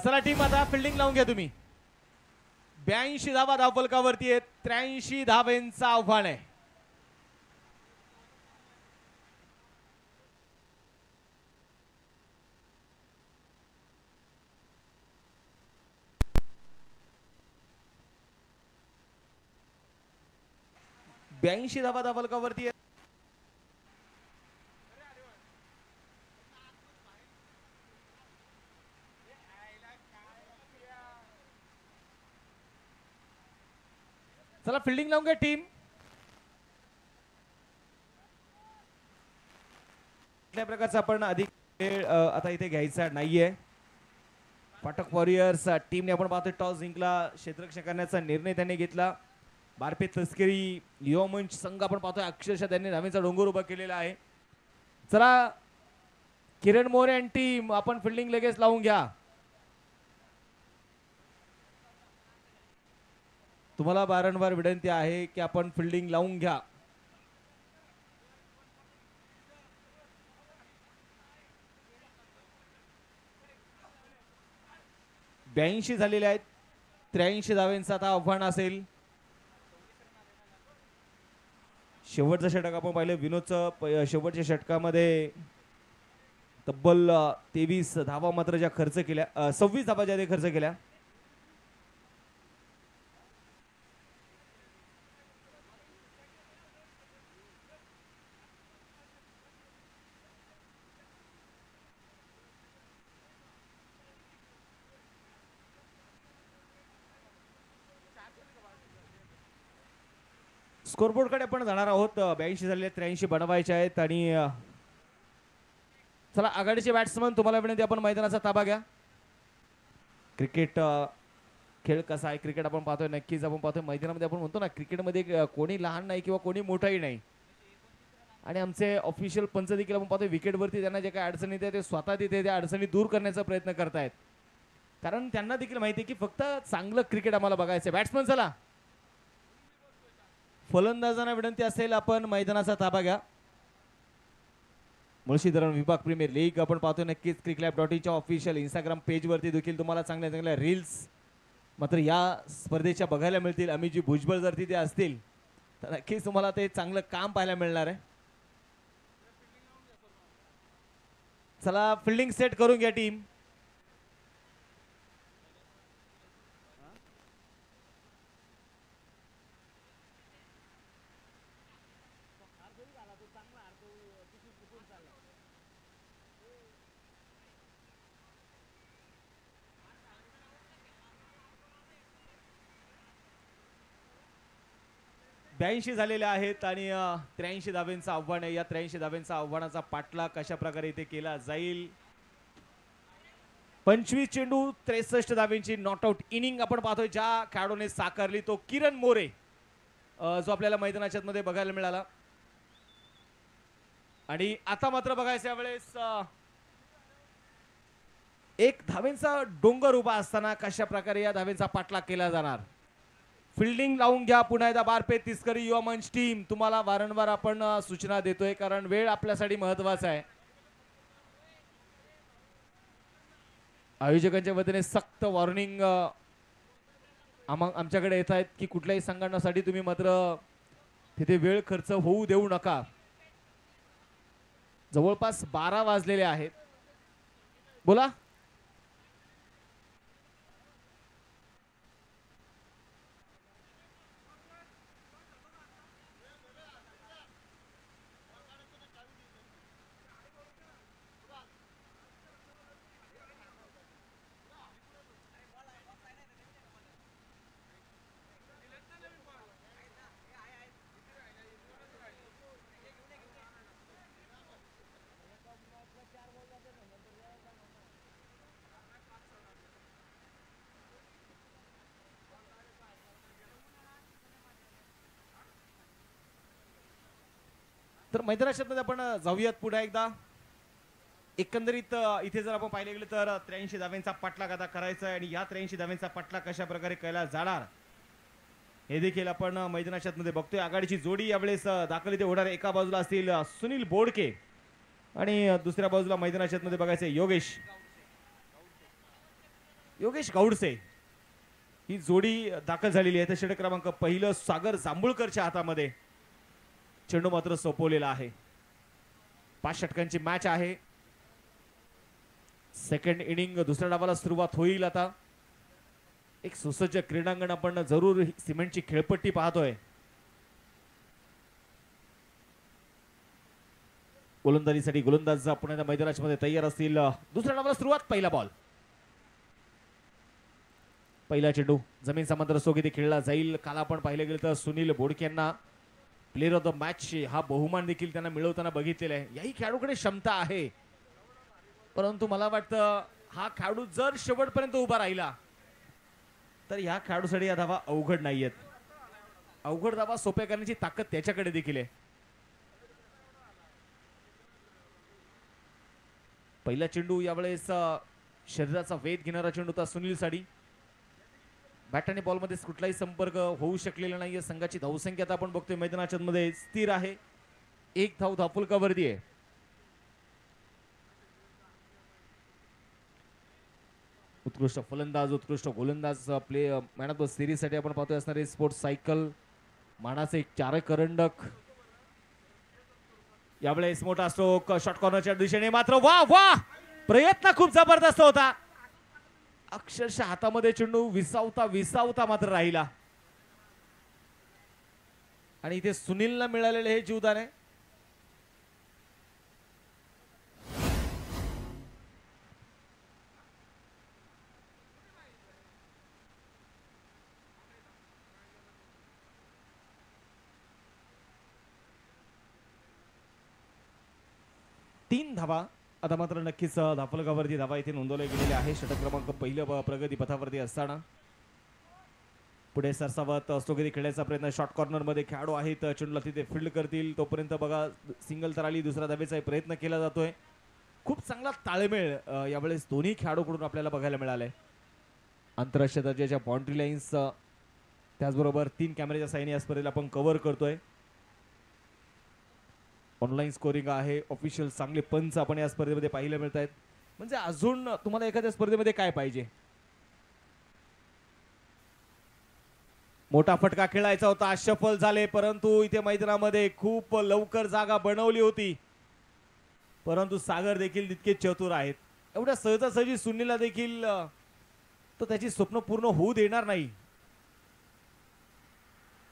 S1: चला टीम आता फिल्डिंग लावून घ्या तुम्ही. 82 धावा धावफलकावरती आहेत. 83 धावांचं आव्हान आहे. धावा धावफलकावरती आहेत. चला फिल्डिंग लावून घ्या टीम. कुठल्या प्रकारचा आपण अधिक वेळ आता इथे घ्यायचा नाहीये. पाठक वॉरियर्स टीमने आपण पाहतोय टॉस जिंकला, क्षेत्ररक्षण करण्याचा निर्णय त्यांनी घेतला. बारपेट तस्करी युवा मंच संघ आपण पाहतोय अक्षरशः त्यांनी धावेचा डोंगर उभा केलेला आहे. चला किरण मोरे आणि टीम आपण फिल्डिंग लगेच लावून घ्या. तुम्हाला वारंवार विनंती आहे की आपण फिल्डिंग लावून घ्या. ब्याऐंशी झालेले आहेत. 83 धावांचं आता आव्हान असेल. शेवटचं षटक आपण पाहिलं विनोदचं. शेवटच्या षटकामध्ये तब्बल 23 धावा मात्र ज्या खर्च केल्या, 26 धावा ज्या खर्च केल्या. स्कोरबोर्ड कडे आपण जाणार आहोत. 82 झालेले 83 बनवायचे आहेत. आणि चला आघाडीचे बॅट्समन तुम्हाला विनंती आपण मैदानाचा ताबा घ्या. क्रिकेट खेळ कसा आहे, क्रिकेट आपण पाहतोय नक्कीच आपण पाहतोय मैदानामध्ये. आपण म्हणतो ना क्रिकेटमध्ये कोणी लहान नाही किंवा कोणी मोठाही नाही. आणि आमचे ऑफिशियल पंच देखील आपण पाहतोय विकेटवरती त्यांना जे काही अडचणी येते ते स्वतः तिथे त्या अडचणी दूर करण्याचा प्रयत्न करतायत. कारण त्यांना देखील माहिती आहे की फक्त चांगलं क्रिकेट आम्हाला बघायचं. बॅट्समन चला. फलंदाजांना विनंती असेल आपण मैदानाचा ताबा घ्या. मुळशीधरण विभाग प्रीमियर लीग आपण पाहतोय नक्कीच cricketlive.in ऑफिशियल इंस्टाग्राम पेजवरती देखील तुम्हाला चांगल्या चांगल्या रील्स मात्र या स्पर्धेच्या बघायला मिळतील. अमितजी भुजबळ जर तिथे असतील तर नक्कीच तुम्हाला ते चांगलं काम पाहायला मिळणार आहे. चला फिल्डिंग सेट करून घ्या टीम. ब्याऐंशी झालेले आहेत आणि 83 धाब्यांचं आव्हान आहे. या 83 धाब्यांचा आव्हानाचा पाठलाग कशा प्रकारे इथे केला जाईल. 25 चेंडू 63 धाब्यांची नॉट आउट इनिंग आपण पाहतोय. ज्या खेळाडूने साकारली तो किरण मोरे जो आपल्याला मैदानाच्या मध्ये बघायला मिळाला. आणि आता मात्र बघायचं यावेळेस एक धावेंचा डोंगर उभा असताना कशा प्रकारे या धावेंचा पाठलाग केला जाणार. फिल्डिंग लावून घ्या पुन्हा एकदा. बारपेट तिस्करी युवा मंच टीम तुम्हाला वारंवार आपण सूचना देतोय कारण वेळ आपल्यासाठी महत्वाचा आहे. आयोजकांच्या वतीने सक्त वॉर्निंग आमच्याकडे येत आहेत की कुठल्याही संघटनासाठी तुम्ही मात्र तिथे वेळ खर्च होऊ देऊ नका. जवळपास 12 वाजलेले आहेत. बोला. तर मैदानाच्या मध्ये आपण जाऊयात पुढे एकदा. एकंदरीत इथे जर आपण पाहिले गेले तर 83 धाव्यांचा पाठलाग आता करायचा आहे. आणि या 83 धाव्यांचा पाठलाग कशा प्रकारे केला जाणार हे देखील आपण मैदानाच्या मध्ये बघतोय. आघाडीची जोडी यावेळेस दाखल इथे होणार. एका बाजूला असतील सुनील बोडके आणि दुसऱ्या बाजूला मैदानाच्या मध्ये बघायचे योगेश गावडसे. ही जोडी दाखल झालेली आहे. षटक क्रमांक पहिलं सागर जांभूळकरच्या हातामध्ये. चेंडू मात्र सोपवलेला आहे. 5 षटकांची मॅच आहे. सेकंड इनिंग दुसऱ्या डावाला सुरुवात होईल. आता एक सुसज्ज क्रीडांगण आपण जरूर सिमेंटची खेळपट्टी पाहतोय. गोलंदाजीसाठी गोलंदाज पुन्हा मैदानाच्या तयार असतील. दुसऱ्या डावाला सुरुवात. पहिला बॉल. पहिला चेंडू जमीन समांतर सोगीत खेळला जाईल. काल आपण पाहिलं गेलं तर सुनील बोडके यांना प्लेअर ऑफ द मॅच हा बहुमान देखील त्यांना मिळवताना बघितलेला आहे. याही खेळाडूकडे क्षमता आहे, परंतु मला वाटतं हा खेळाडू जर शेवटपर्यंत उभा राहिला तर या खेळाडूसाठी या धावा अवघड नाहीयेत. अवघड धावा सोप्या करण्याची ताकद त्याच्याकडे देखील आहे. पहिला चेंडू यावेळेस शरीराचा वेध घेणारा चेंडू होता सुनील साठी. बॅट आणि बॉल मध्ये कुठलाही संपर्क होऊ शकलेला नाहीये. संघाची धावसंख्या आपण बघतोय मैदानाच्या मध्ये स्थिर आहे. 1 धाव धावफलकावरती आहे. उत्कृष्ट फलंदाज, उत्कृष्ट गोलंदाज, play man of the series साठी आपण पाहतोय असणारे स्पोर्ट्स सायकल, मानाचे 4 करंडक. यावेळेस मोठा स्ट्रोक शॉर्ट कॉर्नरच्या दिशेने. मात्र वा वा प्रयत्न खूप जबरदस्त होता. अक्षरशः हातामध्ये चेंडू विसावता मात्र राहिला. आणि इथे सुनीलला मिळालेले हे जीवदान आहे. तीन धावा आता मात्र नक्कीच धावफलकावरती धावा इथे नोंदवल्या गेलेल्या आहे. षटक क्रमांक पहिलं प्रगती पथावरती असताना पुढे सरसावत स्टोगेरी खेळण्याचा प्रयत्न. शॉर्ट कॉर्नर मध्ये खेळाडू आहेत. चेंडूला तिथे फील्ड करतील तोपर्यंत बघा सिंगल तर आली. दुसरा धावेचा प्रयत्न केला जातोय. खूप चांगला ताळमेळ यावेळेस दोन्ही खेळाडूकडून आपल्याला बघायला मिळालाय. आंतरराष्ट्रीय दर्जाच्या बाउंड्री लाईन्स त्याचबरोबर 3 कॅमेऱ्याच्या साहाय्याने या स्पर्धेला आपण कव्हर करतोय. ऑनलाईन स्कोरिंग आहे. ऑफिशियल चांगले पंच आपण या स्पर्धेमध्ये पाहायला मिळत आहेत. म्हणजे अजून तुम्हाला एखाद्या स्पर्धेमध्ये काय पाहिजे. मोठा फटका खेळायचा होता. सफल झाले, परंतु इथे मैदानामध्ये खूप लवकर जागा बनवली होती. परंतु सागर देखील तितके चतुर आहेत. एवढ्या सहजासहजी सुनीलला देखील तो त्याची स्वप्न पूर्ण होऊ देणार नाही.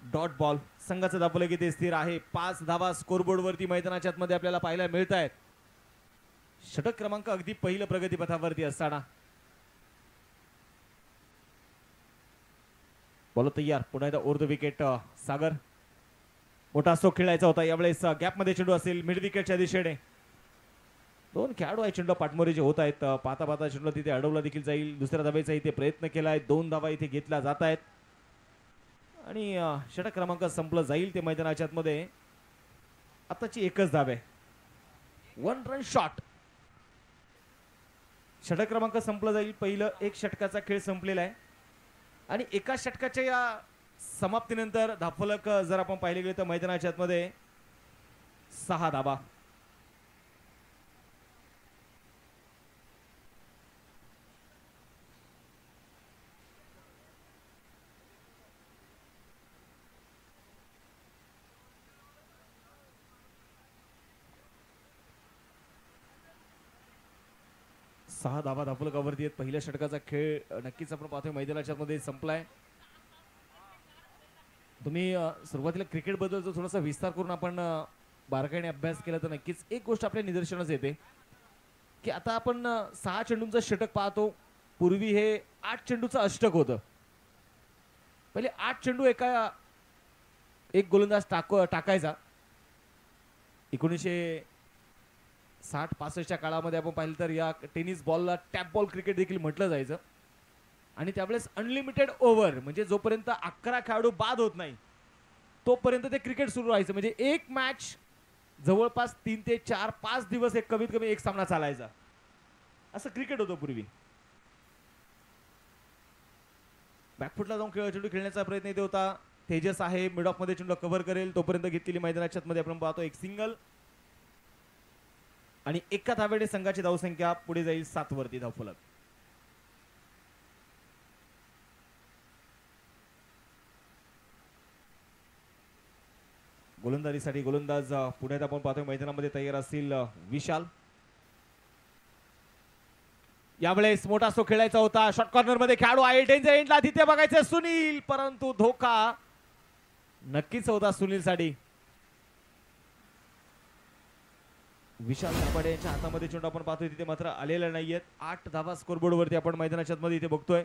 S1: Dot ball. संघाचं दाखवलं की ते स्थिर आहे. 5 धावा स्कोरबोर्ड वरती मैदानाच्या मध्ये आपल्याला पाहायला मिळत आहेत. षटक क्रमांक अगदी पहिलं प्रगती पथावरती असताना बॉल तयार. पुन्हा एकदा ओव्हर द विकेट सागर. मोठा स्ट्रोक खेळायचा होता. यावेळेस गॅप मध्ये चेंडू असेल मिड विकेटच्या दिशेने. 2 खेळाडू आहे चेंडू पाठमोरी जे होत आहेत. पाहता चेंडू तिथे अडवला देखील जाईल. दुसऱ्या धावेचा इथे प्रयत्न केलाय. 2 धावा इथे घेतल्या जात आहेत आणि षटक क्रमांक संपलं जाईल ते मैदानाच्या मध्ये. आताची एकच धाव आहे. 1 रन शॉट. षटक क्रमांक संपलं जाईल. पहिलं 1 षटकाचा खेळ संपलेला आहे आणि एका षटकाच्या या समाप्तीनंतर धावफलक जर आपण पाहिले गेले तर मैदानाच्या मध्ये 6 धावा. सहा धावा धावफलकावरती आहेत. पहिल्या षटकाचा खेळ नक्कीच आपण पाहतोय मैदानाच्या मध्ये संपलाय. तुम्ही सुरुवातीला क्रिकेट बद्दल जो थोडासा विस्तार करून आपण बारकाईने अभ्यास केला तर नक्कीच एक गोष्ट आपल्या निदर्शनास येते की आता आपण 6 चेंडूंचं षटक पाहतो. पूर्वी हे 8 चेंडूचं अष्टक होतं. पहिले 8 चेंडू एक गोलंदाज टाकायचा. 1960-65च्या काळामध्ये आपण पाहिलं तर या टेनिस बॉलला टॅप बॉल क्रिकेट देखील म्हटलं जायचं. आणि त्यावेळेस अनलिमिटेड ओव्हर म्हणजे जोपर्यंत 11 खेळाडू बाद होत नाही तोपर्यंत ते क्रिकेट सुरू राहायचं. म्हणजे एक मॅच जवळपास 3 ते 4-5 दिवस एक कमीत कमी एक सामना चालायचा. असं क्रिकेट होतं पूर्वी. बॅकफुटला जाऊन चेंडू खेळण्याचा प्रयत्न इथे होता. तेजस आहे मिड ऑफ मध्ये चेंडू कव्हर करेल तोपर्यंत घेतलेली मैदानाच्या मध्ये आपण पाहतो एक सिंगल आणि एका धावेने संघाची धावसंख्या पुढे जाईल 7 वरती धावफलक. गोलंदाजीसाठी गोलंदाज पुण्यात आपण पाहतोय मैदानामध्ये तयार असतील विशाल. यावेळेस मोठा सो खेळायचा होता शॉर्ट कॉर्नर मध्ये खेळाडू आहे डेंजर एंडला तिथे बघायचे सुनील परंतु धोका नक्कीच होता सुनील साठी. विशाल दाभाडे यांच्या हातामध्ये चेंडू आपण पाहतोय तिथे मात्र आलेला नाहीयेत. 8 धावा स्कोरबोर्ड वरती आपण मैदानाच्या मध्ये इथे बघतोय.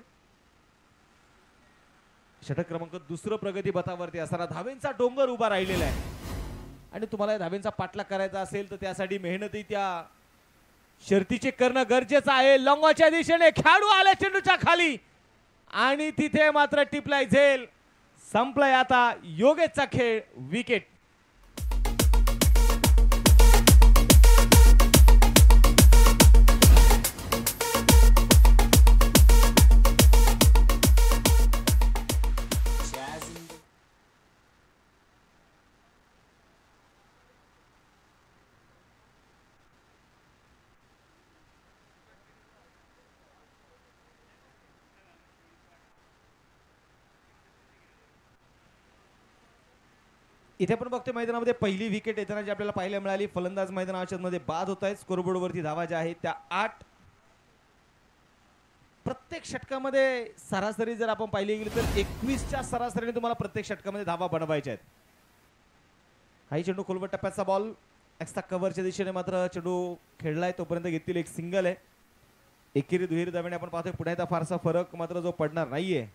S1: षटक क्रमांक दुसरं प्रगती पथावरती असताना धावेंचा डोंगर उभा राहिलेला आहे आणि तुम्हाला या धावेंचा पाठलाग करायचा असेल तर त्यासाठी मेहनती त्या शर्तीचे करणं गरजेचं आहे. लॉंगॉच्या दिशेने खेळाडू आले चेंडूच्या खाली आणि तिथे मात्र टिपलाय झेल. संपलाय आता योगेशचा खेळ. विकेट. इथे आपण बघतोय मैदानामध्ये पहिली विकेट येताना जी आपल्याला पाहायला मिळाली. फलंदाज मैदानाच्या मध्ये बाद होत आहेत. स्कोरबोर्ड वरती धावा ज्या आहेत त्या 8. प्रत्येक षटकामध्ये सरासरी जर आपण पाहिली गेली तर 21च्या सरासरीने तुम्हाला प्रत्येक षटकामध्ये धावा बनवायच्या आहेत. हाही चेंडू खोलवट टप्प्याचा बॉल एक्स्ट्रा कव्हरच्या दिशेने मात्र चेंडू खेळलाय तोपर्यंत घेतलेली एक सिंगल आहे. एकेरी दुहेरी धावेने आपण पाहतोय पुण्याचा फारसा फरक मात्र जो पडणार नाहीये.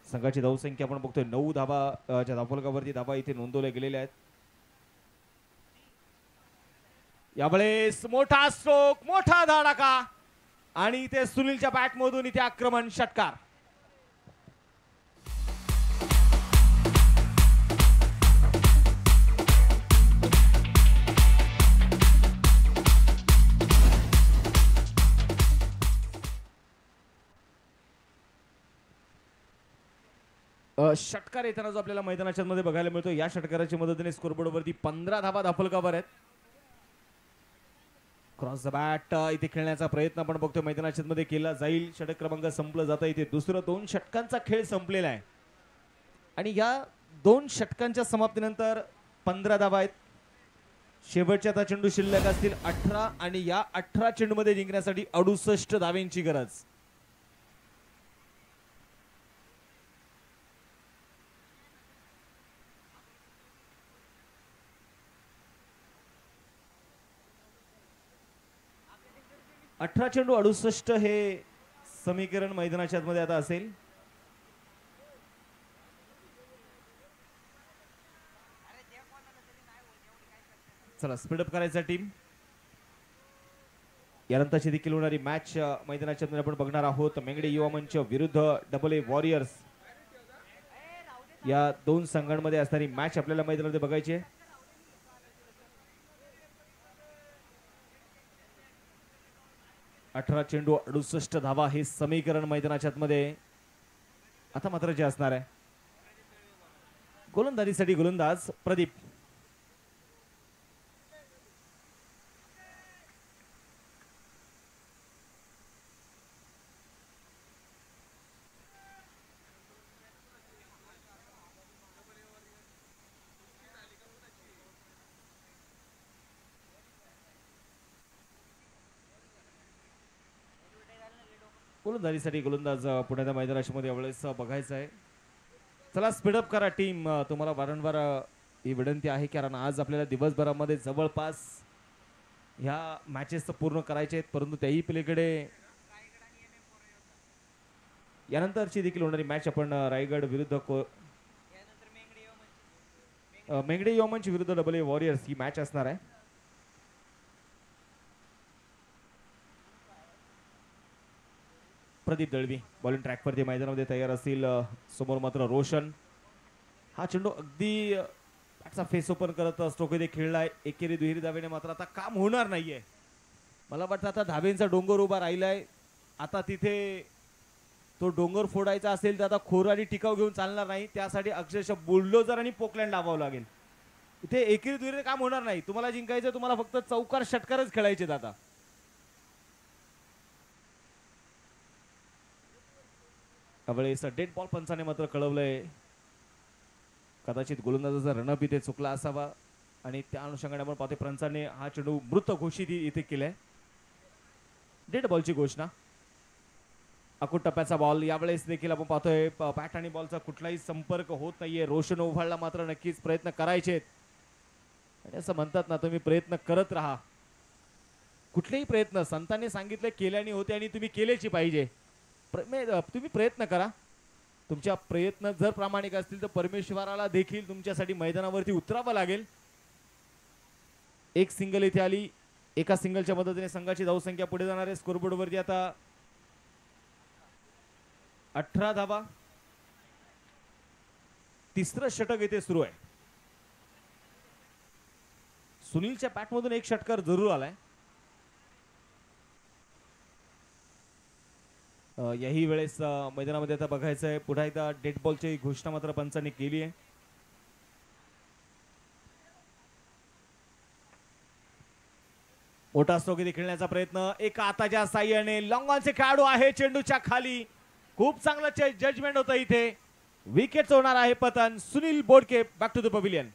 S1: संघाची धावसंख्या आपण बघतोय 9 धावा च्या धावफलकावरती धावा इथे नोंदवल्या गेलेल्या आहेत. यावेळेस मोठा स्ट्रोक मोठा धडाका आणि इथे सुनीलच्या बॅट मधून इथे आक्रमण षटकार. षटकार येताना जो आपल्याला मैदानाच्या मध्ये बघायला मिळतो या षटकाराच्या मदतीने स्कोरबोर्ड वरती 15 धावा धावफलकावर आहेत. क्रॉस द बॅट इथे खेळण्याचा प्रयत्न आपण बघतोय मैदानाच्या मध्ये केला जाईल. षटक क्रमांक संपलं जातं. इथे दुसरं 2 षटकांचा खेळ संपलेला आहे आणि या 2 षटकांच्या समाप्तीनंतर 15 धावा आहेत. शेवटच्या आता चेंडू शिल्लक असतील 18 आणि या 18 चेंडू मध्ये जिंकण्यासाठी 68 धावेंची गरज. अठरा चेंडू 68 हे समीकरण मैदानाच्या मध्ये आता असेल. चला स्पीडअप करायचा टीम. यानंतरची देखील होणारी मॅच मैदानाच्या मध्ये आपण बघणार आहोत. मेंगडे युवा मंच विरुद्ध AA वॉरियर्स या 2 संघांमध्ये असणारी मॅच आपल्याला मैदानामध्ये बघायची आहे. 18 चेंडू 68 धावा हे समीकरण मैदानाच्या मध्ये आता मात्र जे असणार आहे. गोलंदाजीसाठी गोलंदाज प्रदीप. गोलंदाजीसाठी गोलंदाज पुण्याच्या मैदानाच्या मध्ये यावेळेस बघायचं आहे. चला स्पीडअप करा टीम. तुम्हाला वारंवार ही विनंती आहे कारण आज आपल्याला दिवसभरामध्ये जवळपास ह्या मॅचेस पूर्ण करायचे आहेत परंतु त्याही पलीकडे यानंतरची देखील होणारी मॅच आपण रायगड विरुद्ध मेंगडे युवा मंच विरुद्ध AA वॉरियर्स ही मॅच असणार आहे. प्रदीप दळवी बॉलिंग ट्रॅक मैदानामध्ये तयार असतील. समोर मात्र रोशन. हा चेंडू अगदी बॅटचा फेस ओपन करत स्ट्रोक इथे खेळलाय. एकेरी दुहेरी धावेने मात्र आता काम होणार नाहीये. मला वाटतं आता धावेंचा डोंगर उभा राहिलाय. आता तिथे तो डोंगर फोडायचा असेल तर आता खोर आणि टिकाव घेऊन चालणार नाही. त्यासाठी अक्षरशः बुलडोजर आणि पोकलँड लावावं लागेल. इथे एकेरी दुहेरी काम होणार नाही. तुम्हाला जिंकायचं, तुम्हाला फक्त चौकार षटकारच खेळायचे आता. त्यावेळेस डेड बॉल पंचाने मात्र कळवलंय. कदाचित गोलंदाजाचा रनअप इथे चुकला असावा आणि त्या अनुषंगाने आपण पाहतोय पंचाने हा चेंडू मृत घोषित इथे केलाय. डेड बॉलची घोषणा. अकुट टप्प्याचा बॉल. यावेळेस देखील आपण पाहतोय बॅट आणि बॉलचा कुठलाही संपर्क होत नाहीये. रोशन ओव्हाळला मात्र नक्कीच प्रयत्न करायचे आणि असं म्हणतात ना, तुम्ही प्रयत्न करत राहा. कुठलेही प्रयत्न संतांनी सांगितले केल्याने होते आणि तुम्ही केलेची पाहिजे. तुम्ही प्रयत्न करा. तुमच्या प्रयत्न जर प्रामाणिक असतील तर परमेश्वराला देखील तुमच्यासाठी मैदानावरती उतरावं लागेल. एक सिंगल इथे आली. एका सिंगलच्या मदतीने संघाची धावसंख्या पुढे जाणार आहे. स्कोरबोर्ड वरती आता 18 धावा. तिसरं षटक इथे सुरू आहे. सुनीलच्या बॅटमधून एक षटकार जरूर आलाय. याही वेळेस मैदानामध्ये आता बघायचं आहे. पुन्हा एकदा डेड बॉलची घोषणा मात्र पंचांनी केली आहे. मोठा स्ट्रोक इथे खेळण्याचा प्रयत्न. एका हाताच्या साह्याने लॉंग ऑनचे खेळाडू आहे चेंडूच्या खाली. खूप चांगलं जजमेंट होतं इथे. विकेट होणार आहे पतन. सुनील बोडके बॅक टू द पॅव्हिलियन.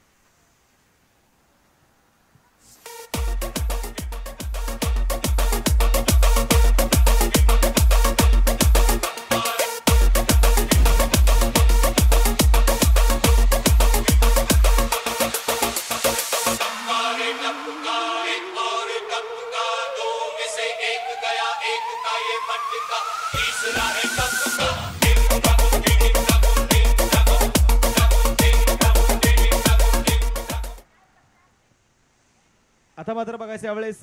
S1: आता मात्र बघायचं यावेळेस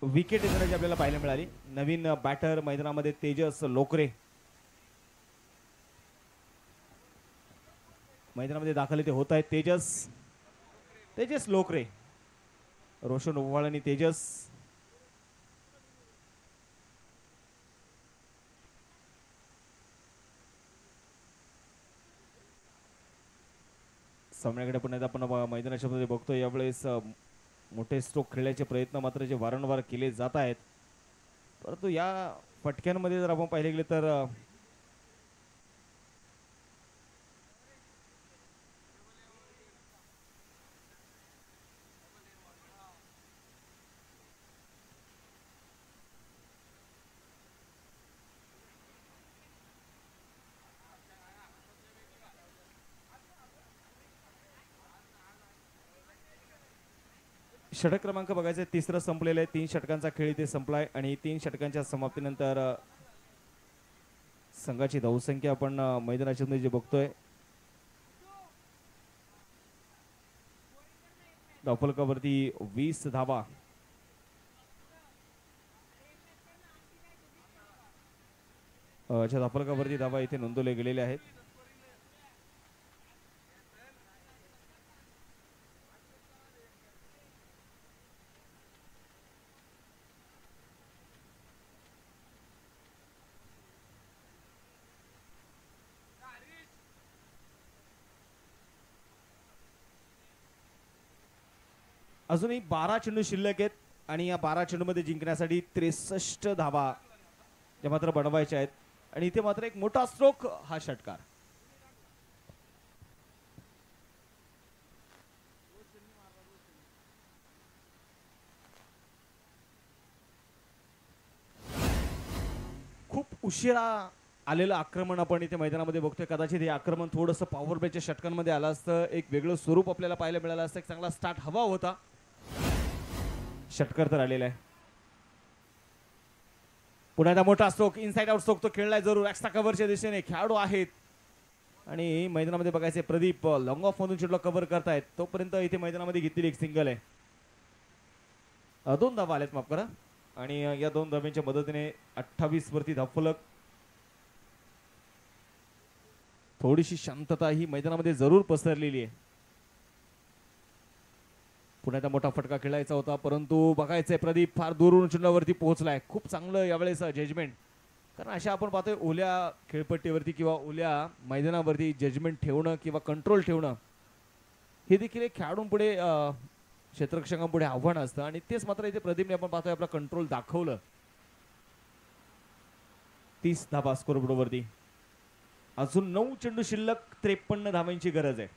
S1: विकेट येताना आपल्याला पाहायला मिळाली. नवीन बॅटर मैदानामध्ये तेजस लोकरे मैदानामध्ये दाखल इथे होत आहेत. तेजस लोकरे, रोशन ओव्हाळ आणि तेजस. सामन्याकडे पुन्हा आपण मैदानाच्या मध्ये बघतोय. यावेळेस मोठे स्ट्रोक खेळण्याचे प्रयत्न मात्र जे वारंवार केले जात आहेत. परंतु या फटक्यांमध्ये जर आपण पाहिले गेले तर षटक क्रमांक बघायचे. तिसरं संपलेलं आहे. 3 षटकांचा खेळ इथे संपलाय आणि 3 षटकांच्या समाप्तीनंतर संघाची धावसंख्या आपण मैदानाच्या मध्ये जे बघतोय, धावफलकावरती 20 धावा. धावफलकावरती धावा इथे नोंदवले गेलेले आहेत. अजूनही 12 चेंडू शिल्लक आहेत आणि या 12 चेंडूमध्ये जिंकण्यासाठी 63 धावा त्या मात्र बनवायच्या आहेत. आणि इथे मात्र एक मोठा स्ट्रोक हा षटकार. खूप उशिरा आलेलं आक्रमण आपण इथे मैदानामध्ये बघतोय. कदाचित हे आक्रमण थोडंसं पॉवर प्लेच्या षटकांमध्ये आलं असतं, एक वेगळं स्वरूप आपल्याला पाहायला मिळालं असतं. एक चांगला स्टार्ट हवा होता. षटकार तर आलेला आहे. पुन्हा एकदा मोठा स्ट्रोक, इनसाइड आउट स्ट्रोक तो खेळलाय जरूर. एक्स्ट्रा कव्हरच्या दिशेने खेळाडू आहेत आणि मैदानामध्ये बघायचे प्रदीप लॉंग ऑफ मधून चेंडूला कव्हर करतायत. तोपर्यंत इथे मैदानामध्ये घेतलेली एक सिंगल आहे. 2 धावा आलेत, माफ करा. आणि या 2 धाव्यांच्या मदतीने 28 वरती धावफलक. थोडीशी शांतता ही मैदानामध्ये जरूर पसरलेली आहे. पुण्याचा मोठा फटका खेळायचा होता, परंतु बघायचंय प्रदीप फार दूरून चेंडूवरती पोहोचलाय. खूप चांगलं यावेळेस जजमेंट, कारण अशा आपण पाहतोय ओल्या खेळपट्टीवरती किंवा ओल्या मैदानावरती जजमेंट ठेवणं किंवा कंट्रोल ठेवणं हे देखील एक खेळाडूंपुढे क्षेत्ररक्षकांपुढे आव्हान असतं, आणि तेच मात्र इथे प्रदीपने आपण पाहतोय आपला कंट्रोल दाखवलं. 30 धाबा स्कोरबोर्डवरती. अजून 9 चेंडू शिल्लक, 53 धावांची गरज आहे.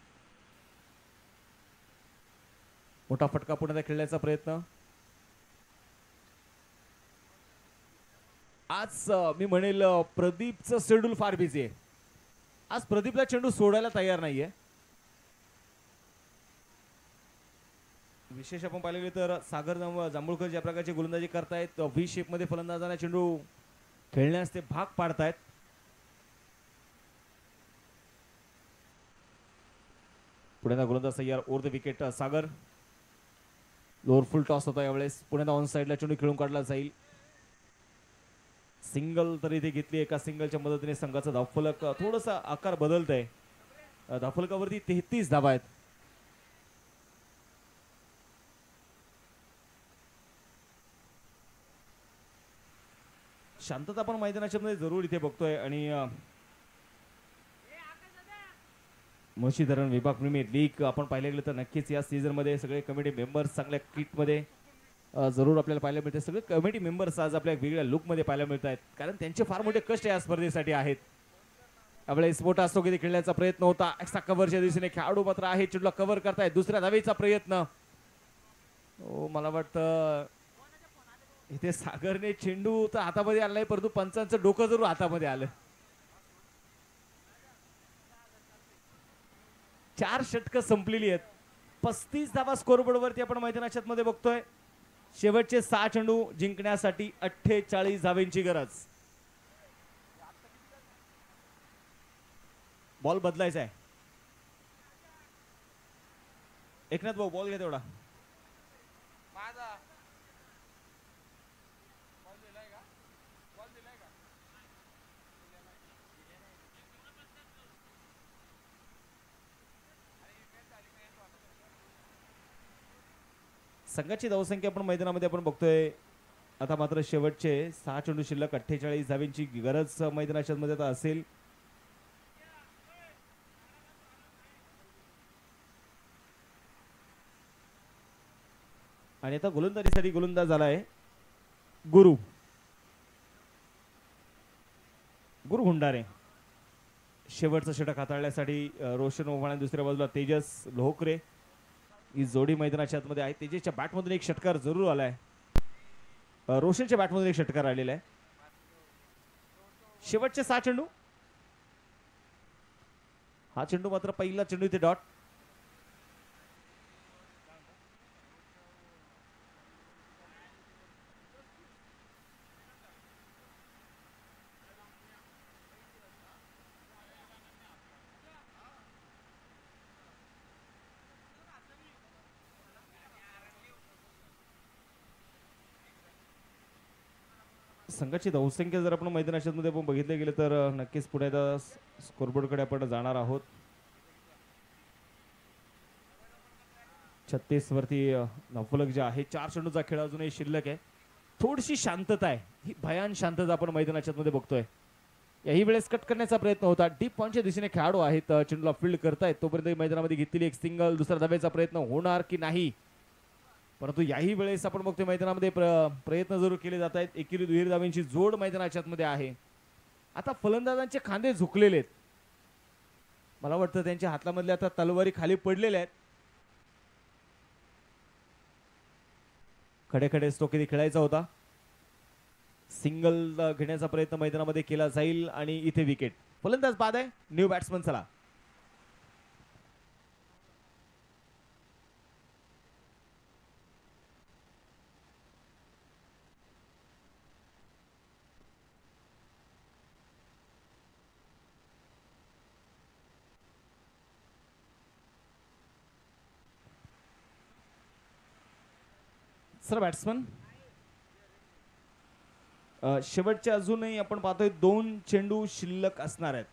S1: मोठा फटका पुण्याला खेळण्याचा प्रयत्न. आज मी म्हणेल प्रदीपचं शेड्यूल फार बिझी आहे. आज प्रदीपला चेंडू सोडायला तयार नाहीये. विशेष आपण पाहिले गेले तर सागर जांभूळकर ज्या प्रकारची गोलंदाजी करतायत, व्ही शेप मध्ये फलंदाजांना चेंडू खेळण्यास ते भाग पाडतायत. पुण्याचा गोलंदाज Sayyar over the wicket. Sagar lower full toss होता यावेळेस. पुण्याला ऑन साइडला चेंडू खेळून काढला जाईल. सिंगल तरी इथे घेतली. एका सिंगलच्या मदतीने संघाचा धावफलक थोडासा आकार बदलत आहे. धावफलकावरती 33 धावा आहेत. शांतता पण मैदानाच्या मध्ये जरूर इथे बघतोय. आणि मुळशी धरण विभाग प्रीमियर लीग आपण पाहिले गेलं तर नक्कीच या सीझन मध्ये सगळे कमिटी मेंबर्स चांगल्या किट मध्ये जरूर आपल्याला पाहायला मिळते. सगळे कमिटी मेंबर्स आज आपल्या वेगळ्या लुक मध्ये पाहायला मिळत आहेत, कारण त्यांचे फार मोठे कष्ट या स्पर्धेसाठी आहेत. त्यावेळेस मोठा असतो की खेळण्याचा प्रयत्न होता. एक्स्ट्रा कव्हरच्या दिशेने खेळाडू मात्र आहे, चेंडूला कव्हर करतायत. दुसऱ्या धावेचा प्रयत्न. मला वाटतं इथे सागरने चेंडू तर हातामध्ये आलाय, परंतु पंचांचं डोकं जरूर हातामध्ये आलं. 4 षटकं संपलेली आहेत. 35 धावा स्कोरबोर्ड वरती आपण मैदानाच्या मध्ये बघतोय. शेवटचे 6 चेंडू जिंकण्यासाठी 48 धावांची गरज. बॉल बदलायचा आहे. एकनाथ भाऊ बॉल घ्या तेवढा. संघाची धावसंख्या आपण मैदानामध्ये आपण बघतोय. आता मात्र शेवटचे 6 चेंडू शिल्लक, 48 धावांची गरज मैदानाच्या मध्ये आता असेल. आणि आता गोलंदाजीसाठी गोलंदाज झालाय गुरु हुंडारे. शेवटचं षटक हाताळण्यासाठी रोशन ओव्हाळ, दुसऱ्या बाजूला तेजस लोहकरे ही जोडी मैदानाच्या आतमध्ये आहे. तेजसच्या बॅटमधून एक षटकार जरूर आलाय. रोशनच्या बॅटमधून एक षटकार आलेला आहे. शेवटचे 6 चेंडू. हा चेंडू मात्र पहिला चेंडू इथे डॉट. संघाची धावसंख्या जर आपण मैदानाच्या मध्ये आपण बघितले गेले तर नक्कीच पुढे स्कोरबोर्डकडे आपण जाणार आहोत. 36 वरती धावफलक जे आहे. 4 चेंडूचा खेळ अजूनही शिल्लक आहे. थोडीशी शांतता आहे. ही भयान शांतता आपण मैदानाच्या मध्ये बघतोय. याही वेळेस कट करण्याचा प्रयत्न होता. डीप पॉइंटच्या दिशेने खेळाडू आहेत, चेंडूला फील्ड करतायत. तोपर्यंत मैदानामध्ये घेतलेली एक सिंगल, दुसरा धाब्याचा प्रयत्न होणार की नाही, परंतु याही वेळेस आपण बघतोय मैदानामध्ये प्रयत्न जरूर केले जात आहेत. एकेरी दुहेरी धावांची जोड मैदानाच्या मध्ये आहे. आता फलंदाजांचे खांदे झुकलेले आहेत. मला वाटतं त्यांच्या हातामधल्या आता तलवारी खाली पडलेल्या आहेत. खडे खडे स्टोकी खेळायचा होता. सिंगल घेण्याचा प्रयत्न मैदानामध्ये केला जाईल आणि इथे विकेट. फलंदाज बाद आहे. न्यू बॅट्समन चला. सर बॅट्समन शेवटचे अजूनही आपण पाहतोय 2 चेंडू शिल्लक असणार आहेत.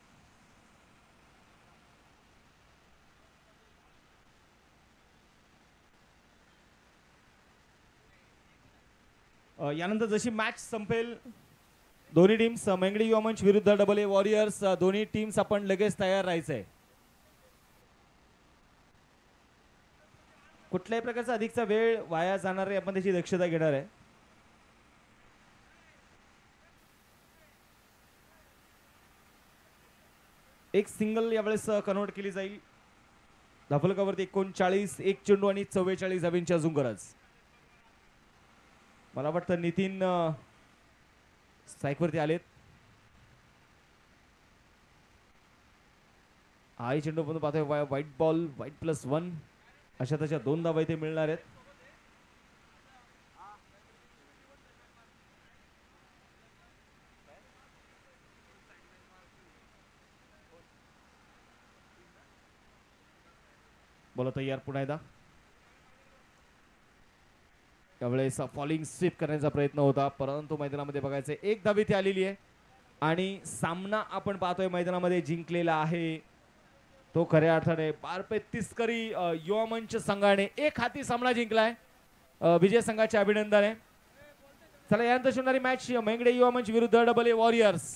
S1: यानंतर जशी मॅच संपेल दोन्ही टीम्स मेंगडी युवा मंच विरुद्ध डबल ए वॉरियर्स दोन्ही टीम्स आपण लगेच तयार राहायचंय. कुठल्याही प्रकारचा अधिकचा वेळ वाया जाणार आहे आपण त्याची दक्षता घेणार आहे. एक सिंगल यावेळेस कन्वर्ट केली जाईल. धाफलकावरती 39 एक चेंडू आणि 44 धावांची अजून गरज. मला वाटतं नितीन स्ट्राईकवरती आलेत. हाय चेंडू पण पाहतोय व्हाईट बॉल व्हाईट+1 अशा त्याच्या 2 धावा इथे मिळणार आहेत. बोला तयार पुन्हा एकदा. त्यावेळेस फॉलिंग स्वीप करण्याचा प्रयत्न होता परंतु मैदानामध्ये बघायचं एक धाव इथे आलेली आहे आणि सामना आपण पाहतोय मैदानामध्ये जिंकलेला आहे तो खऱ्या अर्थाने बारपे तिस्करी युवा मंच संघाने एक हाती सामना जिंकलाय. विजय संघाचे अभिनंदन आहे. चला यानंतर होणारी मॅच मेंगडे युवा मंच विरुद्ध डबल ए वॉरियर्स.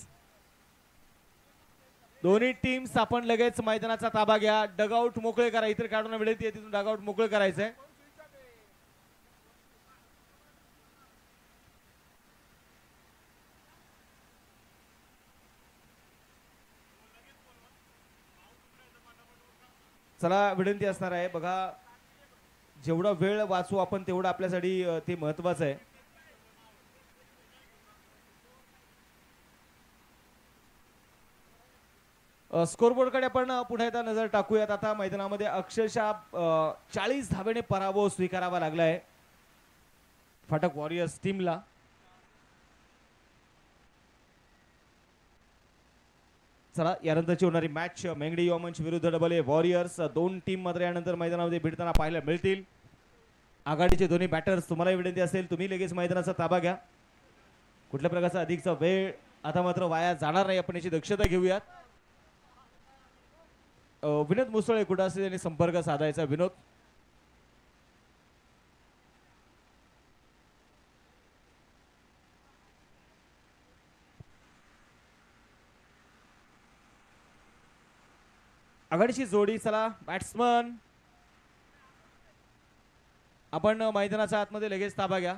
S1: दोन्ही टीम्स आपण लगेच मैदानाचा ताबा घ्या. डगआउट मोकळे करा. इतर खेळाडूंना विनंती आहे तिथून डगआउट मोकळे करायचंय. चला विनंती असणार आहे बघा जेवढा वेळ वाचू आपण तेवढं आपल्यासाठी ते महत्वाचं आहे. स्कोरबोर्ड कडे आपण पुढे एकदा नजर टाकूयात. आता मैदानामध्ये अक्षरशः 40 धावेने पराभव स्वीकारावा लागलाय फाटक वॉरियर्स टीमला. चला यानंतरची होणारी मॅच मेंगडी युवा मंच विरुद्ध डबल ए वॉरियर्स. दोन टीम मात्र यानंतर मैदानामध्ये भिडताना पाहायला मिळतील. आघाडीचे दोन्ही बॅटर्स तुम्हाला विनंती असेल तुम्ही लगेच मैदानाचा ताबा घ्या. कुठल्या प्रकारचा अधिकचा वेळ आता मात्र वाया जाणार नाही आपण याची दक्षता घेऊयात. विनोद मुसळे कुठं असेल त्यांनी संपर्क साधायचा. विनोद आघाडीची जोडी. चला बॅट्समन आपण मैदानाच्या आतमध्ये लगेच ताबा घ्या.